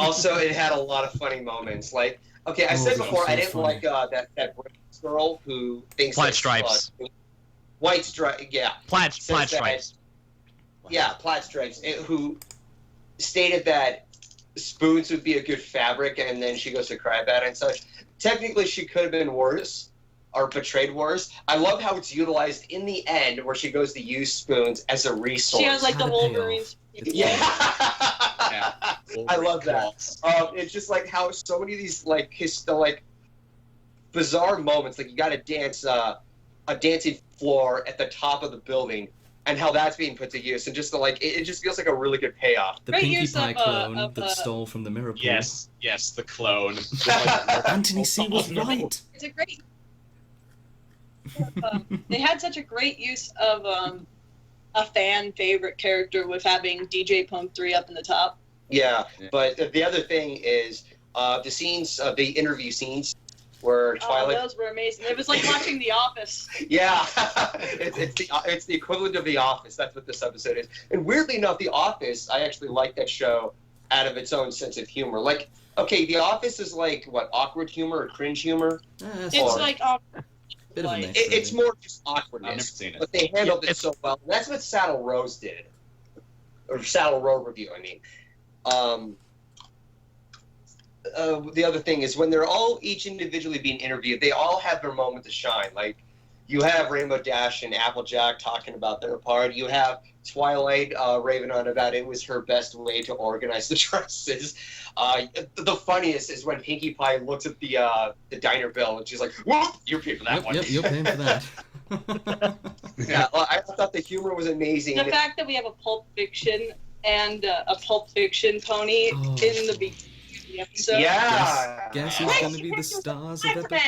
Also, it had a lot of funny moments. Like, okay, I said before, I didn't like that girl who thinks Plaid Stripes. White Stripes, yeah. Plaid Stripes. Yeah, Plaid Stripes, who stated that spoons would be a good fabric, and then she goes to cry about it and such. Technically, she could have been worse, or portrayed worse. I love how it's utilized in the end, where she goes to use spoons as a resource. She has like the Wolverines. Yeah. I love that. It's just like how so many of these like bizarre moments, like you got to dance a dancing floor at the top of the building, and how that's being put to use, and just the, like it just feels like a really good payoff. The Pinkie Pie clone that stole from the Mirror Pool. Yes, the clone. Anthony C was right. It's a great. They had such a great use of a fan favorite character with having DJ Pump 3 up in the top. Yeah, but the other thing is the scenes, the interview scenes, where Twilight. Oh, those were amazing. It was like watching The Office. Yeah, it's the equivalent of The Office. That's what this episode is. And weirdly enough, The Office, I actually like that show out of its own sense of humor. Like, okay, The Office is like what, awkward humor or cringe humor? It's like it's more just awkwardness. I've never seen it. But they handled it so well. And that's what Saddle Rose did. or Saddle Row review, I mean. The other thing is when they're all each individually being interviewed, they all have their moment to shine. Like, you have Rainbow Dash and Applejack talking about their part. You have Twilight raving on about it was her best way to organize the dresses. The funniest is when Pinkie Pie looks at the diner bill and she's like, "Whoop, you're paying for that one." Yep, you're paying for that. Yeah, well, I thought the humor was amazing. The fact that we have a Pulp Fiction and a Pulp Fiction pony in the beginning of the episode. Yeah. Guess who's going to be the stars of the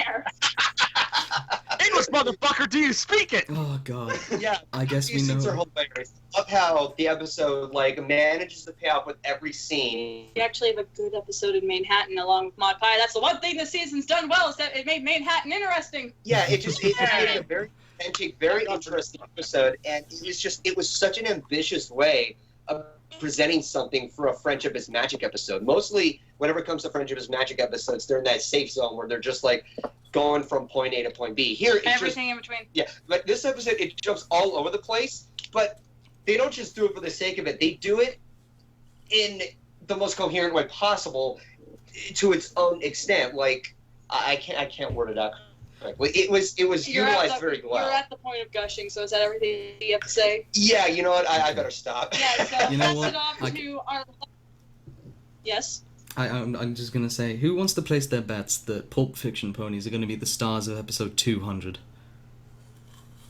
English, motherfucker, do you speak it? Oh god. Yeah. I guess we These know. scenes are hilarious. I love how the episode manages to pay off with every scene. We actually have a good episode in Manhattan along with Mod Pie. That's the one thing the season's done well is that it made Manhattan interesting. Yeah, it made a very authentic, very interesting episode, and it was such an ambitious way of presenting something for a Friendship is Magic episode. Mostly, whenever it comes to Friendship is Magic episodes, they're in that safe zone where they're just like going from point A to point B. Here, it's everything in between. Yeah, but this episode, it jumps all over the place, but they don't just do it for the sake of it. They do it in the most coherent way possible to its own extent. Like, I can't word it out correctly. It was utilized very well. You're at the point of gushing, so is that everything you have to say? Yeah, you know what? I better stop. Yeah, so You know pass what? it off to our... Yes? I'm just going to say, who wants to place their bets that Pulp Fiction ponies are going to be the stars of episode 200?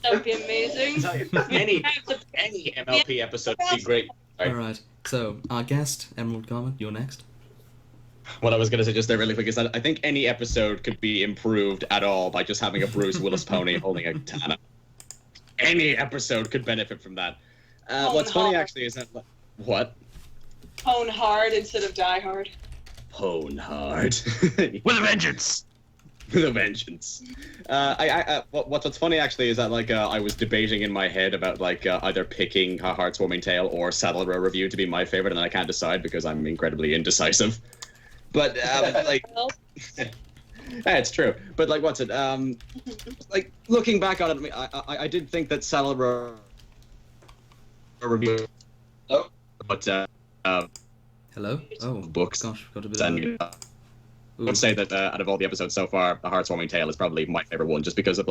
That would be amazing. Any MLP episode would be great. Right. Alright, so our guest, EmeraldComet, you're next. What I was going to say just there really quick is that I think any episode could be improved at all by just having a Bruce Willis pony holding a katana. Any episode could benefit from that. What's funny actually is that... What? Pone hard instead of die hard. Pone hard. With a vengeance! With a vengeance. What's funny actually is that I was debating in my head about either picking a Heartwarming Tale or Saddle Row Review to be my favorite, and then I can't decide because I'm incredibly indecisive. But it's true. But what's it? Looking back on it, I did think that Saddle Row Review. Oh. But Hello? Oh, books. Gosh, got a bit And I would say that out of all the episodes so far, A Heartwarming Tale is probably my favorite one, just because of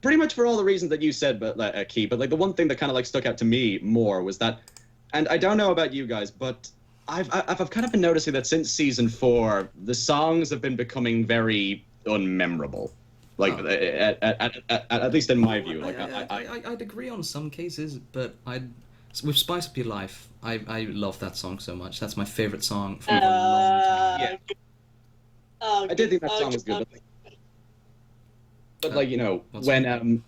pretty much for all the reasons that you said, but Key. But the one thing that kind of stuck out to me more was that, and I don't know about you guys, but I've kind of been noticing that since season 4, the songs have been becoming very unmemorable. At least in my view. I'd agree on some cases, but with Spice Up Your Life, I love that song so much. That's my favorite song from a long time. Yeah. I did think that song was good. But when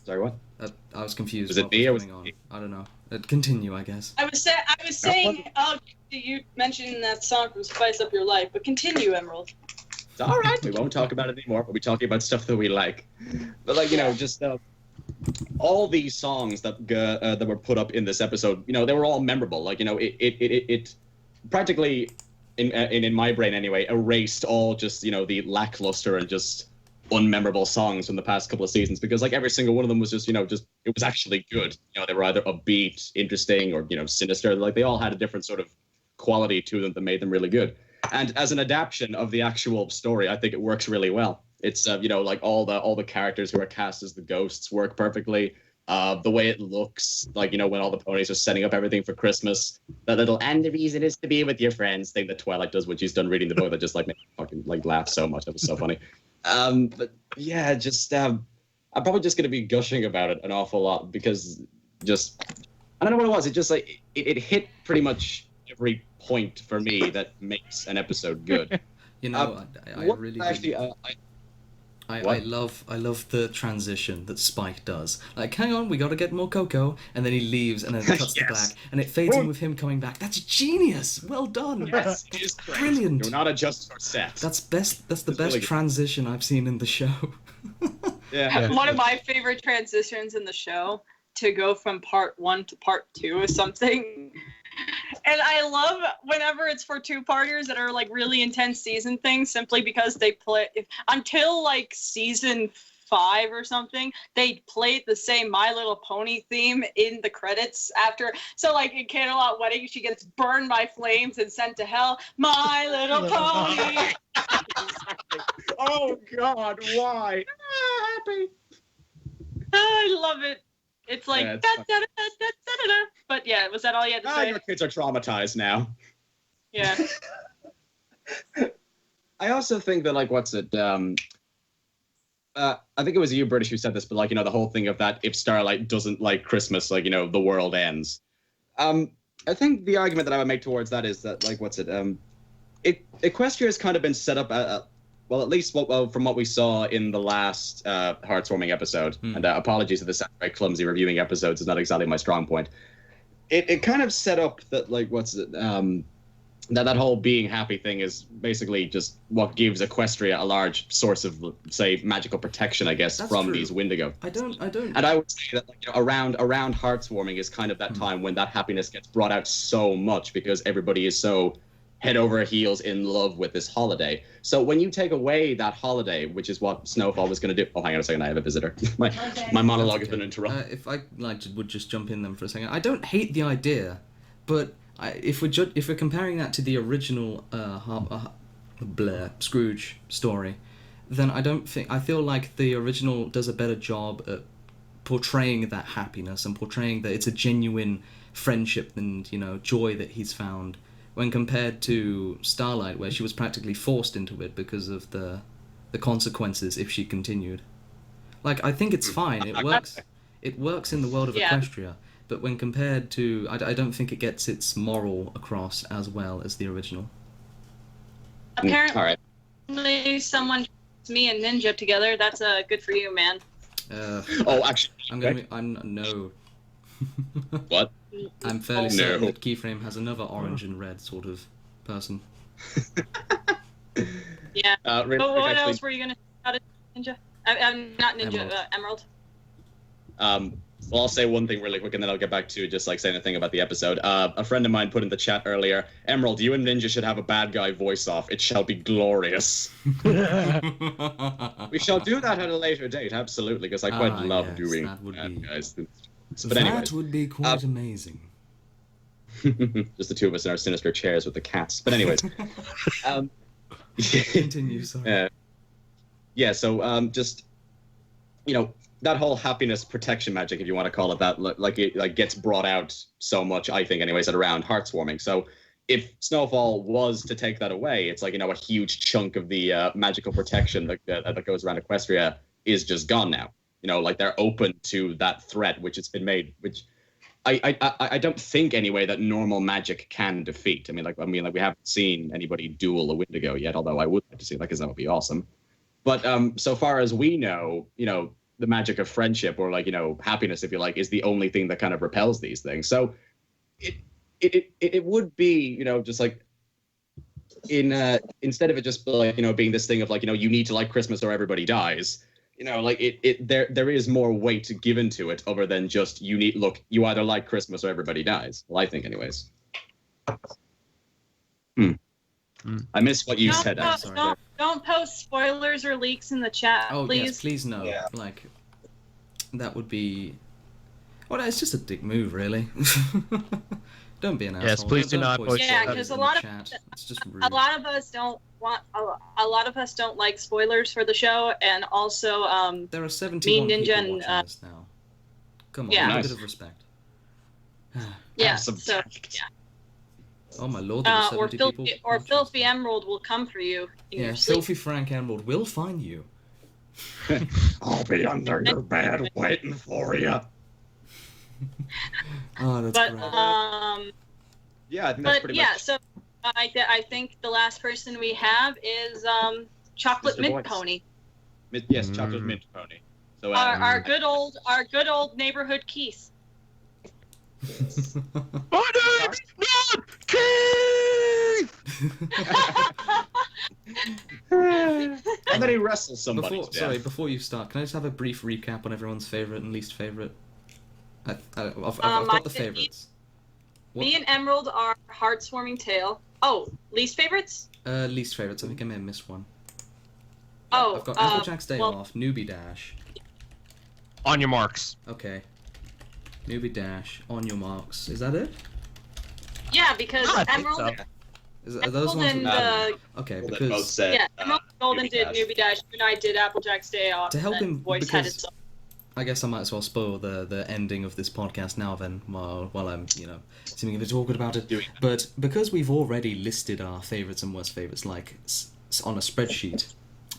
sorry, what? I was confused. Was it what me or was was going it on? I don't know. Continue, I guess. I was saying, you mentioned that song from Spice Up Your Life, but continue, Emerald. It's all right. We won't talk about it anymore. We'll be talking about stuff that we like. But just all these songs that were put up in this episode, they were all memorable. It practically, in my brain anyway, erased all just the lackluster and just unmemorable songs from the past couple of seasons, because every single one of them was just it was actually good. They were either upbeat, interesting, or sinister. They all had a different sort of quality to them that made them really good. And as an adaptation of the actual story, I think it works really well. It's all the characters who are cast as the ghosts work perfectly. The way it looks, when all the ponies are setting up everything for Christmas, that little "and the reason is to be with your friends" thing that Twilight does when she's done reading the book, that just made me fucking laugh so much. That was so funny. But yeah, I'm probably just gonna be gushing about it an awful lot, because I don't know what it was. It just it hit pretty much every point for me that makes an episode good. I really actually. I love the transition that Spike does. Hang on, we gotta get more cocoa, and then he leaves, and then it cuts to black, and it fades in with him coming back. That's genius. Well done. Yes, it is great. Brilliant. Do not adjust for sex. That's the best really transition I've seen in the show. Yeah. One of my favorite transitions in the show, to go from part 1 to part 2 or something. And I love whenever it's for two-parters that are really intense season things, simply because they play until season 5 or something, they played the same My Little Pony theme in the credits after. So like in Candlelight Wedding, she gets burned by flames and sent to hell. My Little Pony. Oh God, why? Happy. I love it. It's like Yeah, da, it's da, da, da, da, da, da. But yeah, was that all you had to say? Your kids are traumatized now. Yeah. I also think that like what's it? I think it was you, British, who said this, but like the whole thing of that if Starlight doesn't like Christmas, like the world ends. I think the argument that I would make towards that is that like what's it? Equestria has kind of been set up. Well, at least from what we saw in the last Heartswarming episode, and apologies if this sounds very clumsy, reviewing episodes is not exactly my strong point. It kind of set up that, like, that whole being happy thing is basically just what gives Equestria a large source of, say, magical protection, I guess, That's from true. these Wendigo. I don't. And I would say that around Heartswarming is kind of that time when that happiness gets brought out so much because everybody is so head over heels in love with this holiday. So when you take away that holiday, which is what Snowfall was going to do. Oh, hang on a second, I have a visitor. my monologue has been interrupted. If I would just jump in them for a second. I don't hate the idea, but if we're comparing that to the original Scrooge story, then I feel like the original does a better job at portraying that happiness and portraying that it's a genuine friendship and joy that he's found, when compared to Starlight, where she was practically forced into it because of the consequences if she continued. Like, I think it's fine. It works. It works in the world of Equestria, but when compared to, I don't think it gets its moral across as well as the original. Apparently, All right. someone me and Ninja together. That's good for you, man. Actually, no. What? I'm fairly certain that Keyframe has another orange and red sort of person. Yeah. But what else were you gonna say about it, Ninja? I'm not Ninja. Emerald. Well, I'll say one thing really quick, and then I'll get back to just like saying a thing about the episode. A friend of mine put in the chat earlier, Emerald, you and Ninja should have a bad guy voice off. It shall be glorious. We shall do that at a later date, absolutely, because I quite love doing bad guys. But anyways, that would be quite amazing. Just the two of us in our sinister chairs with the cats. But anyways, continue. Sorry. Yeah. So just that whole happiness protection magic, if you want to call it that, like it gets brought out so much, I think, anyways, at around Heartswarming. So if Snowfall was to take that away, it's like a huge chunk of the magical protection that goes around Equestria is just gone now. Like they're open to that threat, which has been made, which I don't think anyway that normal magic can defeat. I mean, we haven't seen anybody duel a Wendigo yet, although I would like to see that because that would be awesome. But so far as we know, the magic of friendship or happiness, if you like, is the only thing that kind of repels these things. So it would be, just like instead of it just being this thing of you need to like Christmas or everybody dies. There is more weight given to it other than just you either like Christmas or everybody dies. Well, I think anyways. I missed what you said. I'm sorry. Don't post spoilers or leaks in the chat, please. Yes, please no. Yeah. Like, that would be... Well, it's just a dick move, really. Don't be an asshole. Yes, please do not post. Yeah, because a lot of us don't want. A lot of us don't like spoilers for the show, and also there are 71 me, Ninja, people and watching this now. Come on, yeah. A bit of respect. Yeah. So yeah. Oh my lord, there are 70 people. Or Filthy Emerald will come for you in your sleep. Filthy Frank Emerald will find you. I'll be under your bed waiting for you. Oh, that's but great. Yeah, I think that's pretty much. So I think the last person we have is Chocolate Mint Pony. Yes, Chocolate Mint Pony. So our good old neighborhood Keith. My name's not Keith! And then he wrestles somebody. Before you start, can I just have a brief recap on everyone's favorite and least favorite? I've got the favorites. Me and Emerald are Heartswarming Tale. Oh, least favorites? Least favorites. I think I may have missed one. I've got Applejack's Day Off, Newbie Dash. On your marks. Okay. Newbie Dash, on your marks. Is that it? Yeah, because Emerald. Are those ones? Okay, Well, because both said, Emerald Golden did Newbie Dash, and I did Applejack's Day Off. To help and him, Voice had because its own. I guess I might as well spoil the ending of this podcast now then, while I'm, seeming a bit awkward about it. But because we've already listed our favourites and worst favourites, like, on a spreadsheet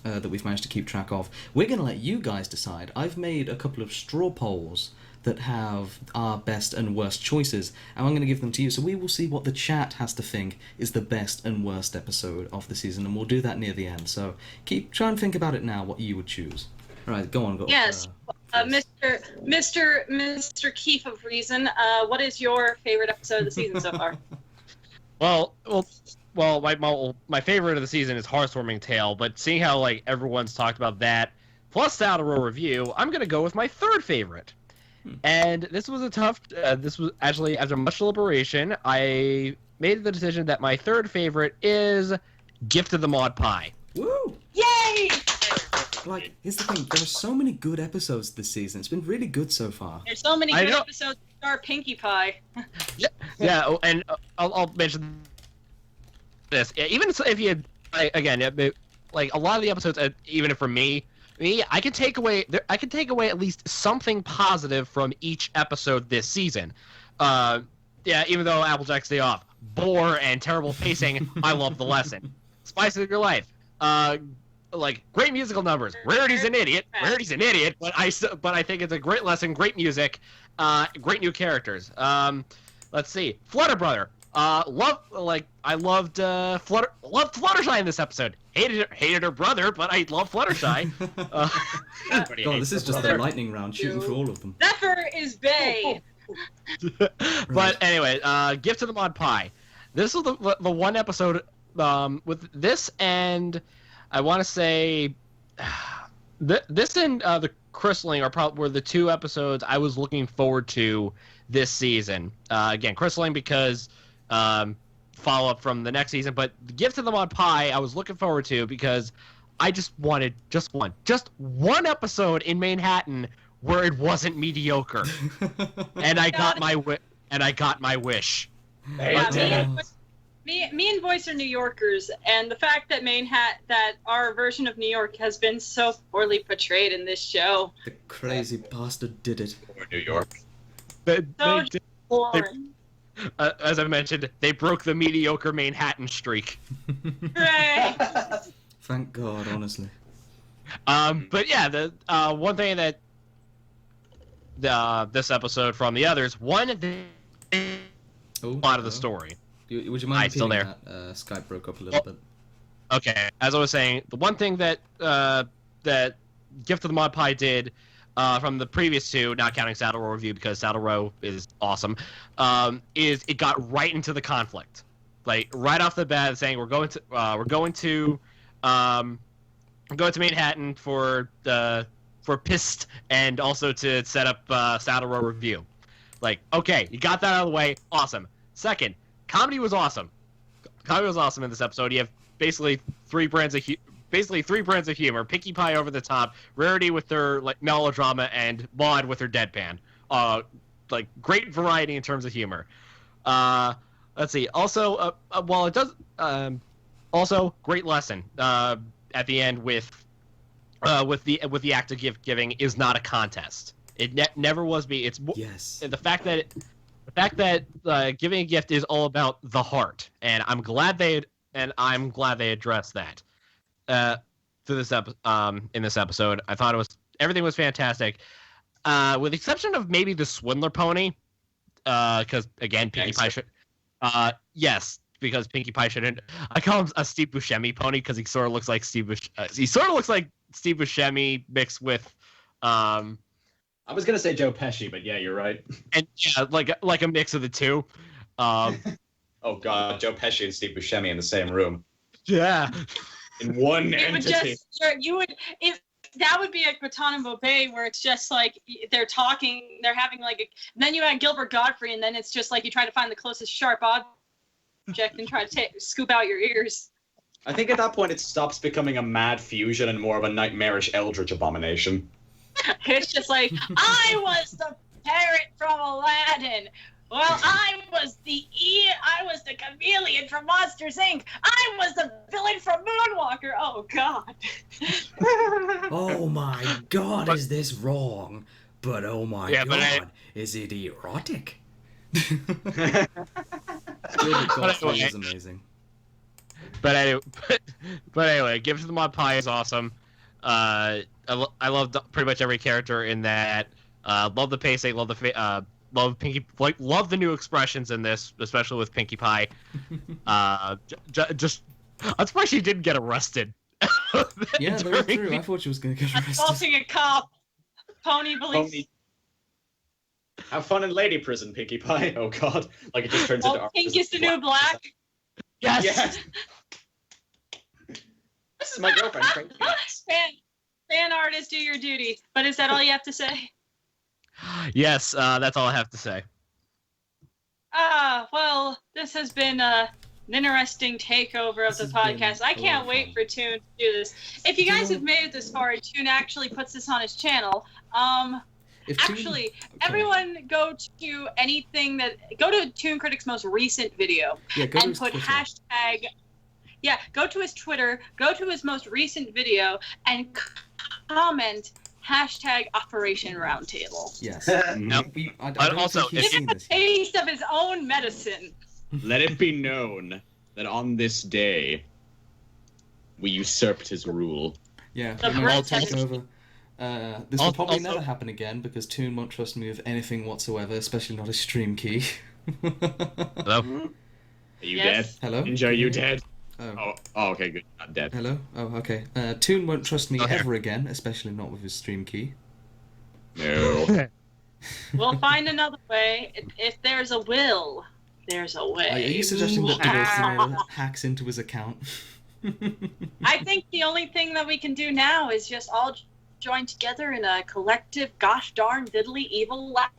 that we've managed to keep track of, we're going to let you guys decide. I've made a couple of straw polls that have our best and worst choices, and I'm going to give them to you, so we will see what the chat has to think is the best and worst episode of the season, and we'll do that near the end. So try and think about it now, what you would choose. All right, go on. Yes, Mr. Keefe of Reason, what is your favorite episode of the season so far? Well, my favorite of the season is Hearthwarming Tale, but seeing how everyone's talked about that, plus Saddle Row Review, I'm gonna go with my third favorite. And this was this was actually, after much deliberation, I made the decision that my third favorite is Gift of the Maud Pie. Woo! Yay! Here's the thing, there are so many good episodes this season. It's been really good so far. There's so many good episodes that star Pinkie Pie. Yeah, and I'll mention this. Even if you, again, a lot of the episodes, even for me, I can take away at least something positive from each episode this season. Even though Applejack's Day Off, bore and terrible pacing, I love the lesson. Spice of Your Life, great musical numbers. Rarity's an idiot, but I think it's a great lesson, great music, great new characters. Let's see, Flutter Brother. I loved Fluttershy in this episode. Hated her brother, but I love Fluttershy. God, this is just the lightning round, shooting for all of them. Zephyr is Bay. But anyway, Gift of the Maud Pie. This was the one episode with this, and I want to say this and the Crystalling were the two episodes I was looking forward to this season. Again, Crystalling because follow up from the next season, but the Gift of the Maud Pie I was looking forward to because I just wanted just one episode in Manhattan where it wasn't mediocre, and I got my wish. Yeah, me and Voice are New Yorkers, and the fact that that our version of New York has been so poorly portrayed in this show. The crazy bastard did it. Or New York. Boring. As I mentioned, they broke the mediocre Manhattan streak. Hooray! Thank God, honestly. But yeah, the one thing that this episode from the others, a lot of the story. Would you mind still repeating that? Skype broke up a little bit. Okay, as I was saying, the one thing that that Gift of the Maud Pie did from the previous two, not counting Saddle Row Review because Saddle Row is awesome, is it got right into the conflict, right off the bat, saying we're going to Manhattan for Pissed and also to set up Saddle Row Review. Okay, you got that out of the way, awesome. Second, comedy was awesome. Comedy was awesome in this episode. You have basically three brands of humor: Pinkie Pie over the top, Rarity with her melodrama, and Maud with her deadpan. Great variety in terms of humor. Let's see. Also, while it does, also great lesson at the end with the act of gift giving is not a contest. It never was me. It's yes. The fact that giving a gift is all about the heart, and I'm glad they addressed that. In this episode, I thought everything was fantastic, with the exception of maybe the Swindler pony, because again, Pinkie Pie should, yes, because Pinkie Pie shouldn't. I call him a Steve Buscemi pony because he sort of looks like Steve Buscemi mixed with, I was gonna say Joe Pesci, but yeah, you're right. And yeah, like a mix of the two. Oh God, Joe Pesci and Steve Buscemi in the same room. Yeah. In one entity. That would be a Guantanamo Bay where it's just they're talking, they're having and then you add Gilbert Godfrey, and then it's just you try to find the closest sharp object and try to scoop out your ears. I think at that point it stops becoming a mad fusion and more of a nightmarish eldritch abomination. It's just like, I was the parrot from Aladdin. Well, I was the chameleon from Monsters Inc. I was the villain from Moonwalker. Oh God. Oh my God, is this wrong? But oh my God, is it erotic? David Godfrey is amazing. But anyway, Gift of the Mod Pie is awesome. I love pretty much every character in that. Love the pacing. Love the love Pinkie. Love the new expressions in this, especially with Pinkie Pie. Just I'm surprised she didn't get arrested. Yeah, very true. I thought she was going to get arrested. Assaulting a cop. Pony police. Have fun in lady prison, Pinkie Pie. Oh God, like it just turns into. Pink is the new black. Yes. This is my girlfriend. Fan artist, do your duty. But is that all you have to say? Yes, that's all I have to say. Well, this has been an interesting takeover of the podcast. I can't wait for Toon to do this. If you guys have made it this far, Toon actually puts this on his channel. Everyone go to Toon Critic's most recent video and put hashtag. Yeah, go to his Twitter, go to his most recent video, and comment hashtag Operation Roundtable. Yes. Also, give him a taste of his own medicine. Let it be known that on this day, we usurped his rule. Yeah, we'll take over. This will probably never happen again because Toon won't trust me with anything whatsoever, especially not a stream key. Hello? Are you dead? Hello? Ninja, are you dead? Oh, okay, good. Not dead. Hello? Oh, okay. Toon won't trust me ever again, especially not with his stream key. No. We'll find another way. If there's a will, there's a way. Are you suggesting that Devil hacks into his account? I think the only thing that we can do now is just all join together in a collective gosh darn diddly evil laugh.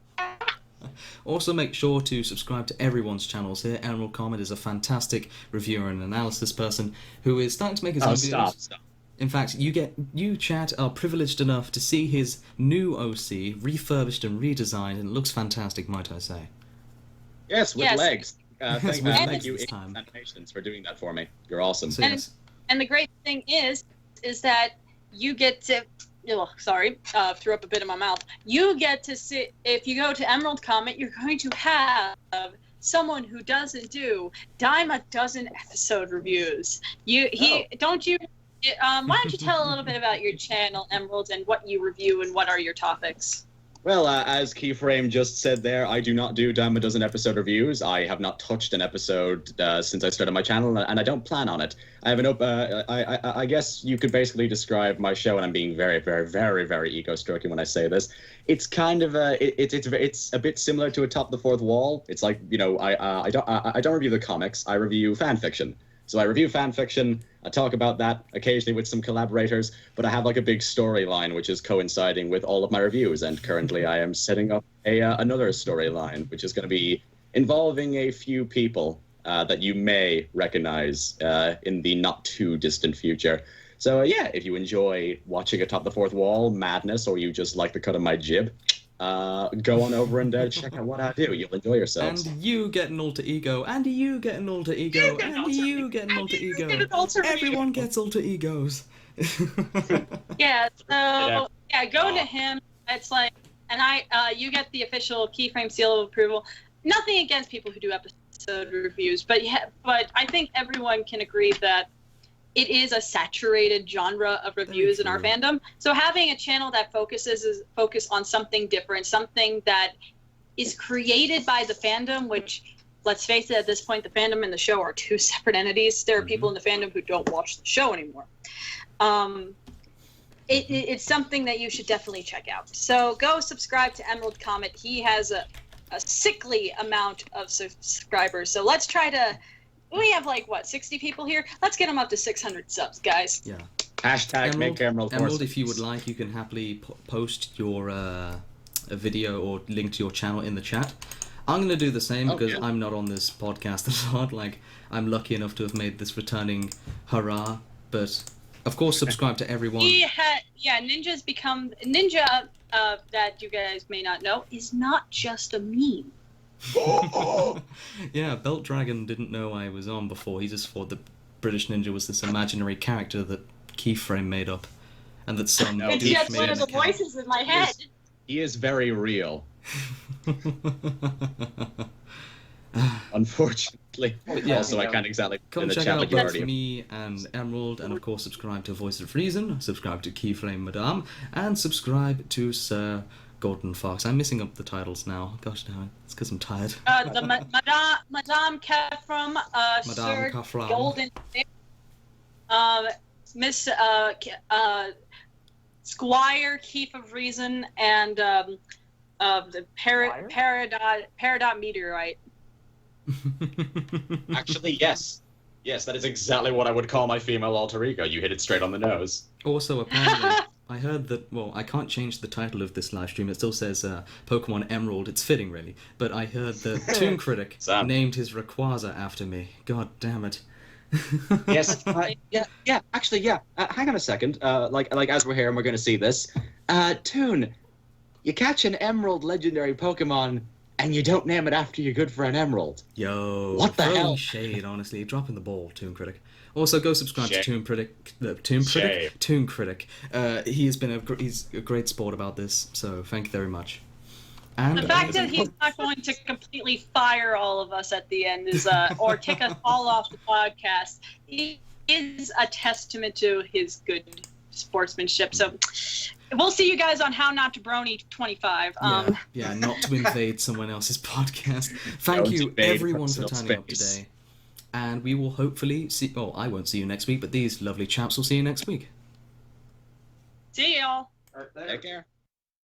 Also, make sure to subscribe to everyone's channels here. EmeraldComet is a fantastic reviewer and analysis person who is starting to make his own videos. Stop. In fact, you chat are privileged enough to see his new OC refurbished and redesigned, and it looks fantastic, might I say? Yes, with legs. Thank you, time. Animations, for doing that for me. You're awesome. So, yes. And the great thing is that you get to. Oh, sorry, threw up a bit in my mouth. You get to sit, if you go to EmeraldComet, you're going to have someone who doesn't do dime a dozen episode reviews. Why don't you tell a little bit about your channel, Emerald, and what you review and what are your topics? Well, as Keyframe just said there, I do not do dime a dozen episode reviews. I have not touched an episode since I started my channel, and I don't plan on it. I have I guess you could basically describe my show, and I'm being very, very, very, very ego-stroking when I say this. It's kind of it's a bit similar to a Top the Fourth Wall. It's like, you know, I don't review the comics. I review fan fiction. So I review fan fiction, I talk about that occasionally with some collaborators, but I have like a big storyline which is coinciding with all of my reviews, and currently I am setting up another storyline which is going to be involving a few people that you may recognize in the not too distant future. So yeah, if you enjoy watching Atop the Fourth Wall madness, or you just like the cut of my jib, go on over and check out what I do. You'll enjoy yourselves. And you get an alter ego, and you get an alter ego, and you get an alter ego. Everyone gets alter egos. Yeah, so go to him. It's like, and you get the official Keyframe seal of approval. Nothing against people who do episode reviews, but I think everyone can agree that it is a saturated genre of reviews in our fandom. So having a channel that focus on something different, something that is created by the fandom, which, let's face it, at this point, the fandom and the show are two separate entities. There are people in the fandom who don't watch the show anymore. It's something that you should definitely check out. So go subscribe to EmeraldComet. He has a sickly amount of subscribers. So let's try to... We have 60 people here? Let's get them up to 600 subs, guys. Yeah. Hashtag make Emerald. Emerald, if you would like, you can happily post your a video or link to your channel in the chat. I'm gonna do the same because yeah. I'm not on this podcast a lot. Like, I'm lucky enough to have made this returning hurrah. But of course, subscribe to everyone. Ninja's become Ninja. That you guys may not know is not just a meme. Yeah, Belt Dragon didn't know I was on before. He just thought that British Ninja was this imaginary character that Keyframe made up, and that some It's douche just made one an of the account. voices in my head. He is very real. Unfortunately. yeah, Also, I can't exactly put Come in the check chat out like you both already. me and Emerald, and of course subscribe to Voice of Reason, subscribe to Keyframe Madame, and subscribe to Sir Gordon Fox. I'm missing up the titles now. Gosh damn it, it's because I'm tired. The Madame Kefram, Sir Kafram. Golden, Miss Squire Keith of Reason, and the Peridot Meteorite. Actually, yes. Yes, that is exactly what I would call my female alter ego. You hit it straight on the nose. Also, apparently, I heard that, well, I can't change the title of this live stream. It still says Pokemon Emerald. It's fitting, really. But I heard that ToonKritic named his Rayquaza after me. God damn it. Yes. Yeah. Actually, yeah. Hang on a second. Like as we're here and we're going to see this, Toon, you catch an Emerald legendary Pokemon and you don't name it after your good friend Emerald. Yo, what the throwing hell? Shade, honestly, dropping the ball, ToonKritic. Also, go subscribe to ToonKritic. Shade. ToonKritic. He has been he's a great sport about this. So thank you very much. And The fact that he's not going to completely fire all of us at the end is, or kick us all off the podcast, is a testament to his good sportsmanship. So we'll see you guys on How Not to Brony 25. Yeah, not to invade someone else's podcast. Thank you, everyone, for turning up today. And we will hopefully see... Oh, I won't see you next week, but these lovely chaps will see you next week. See y'all. Take care.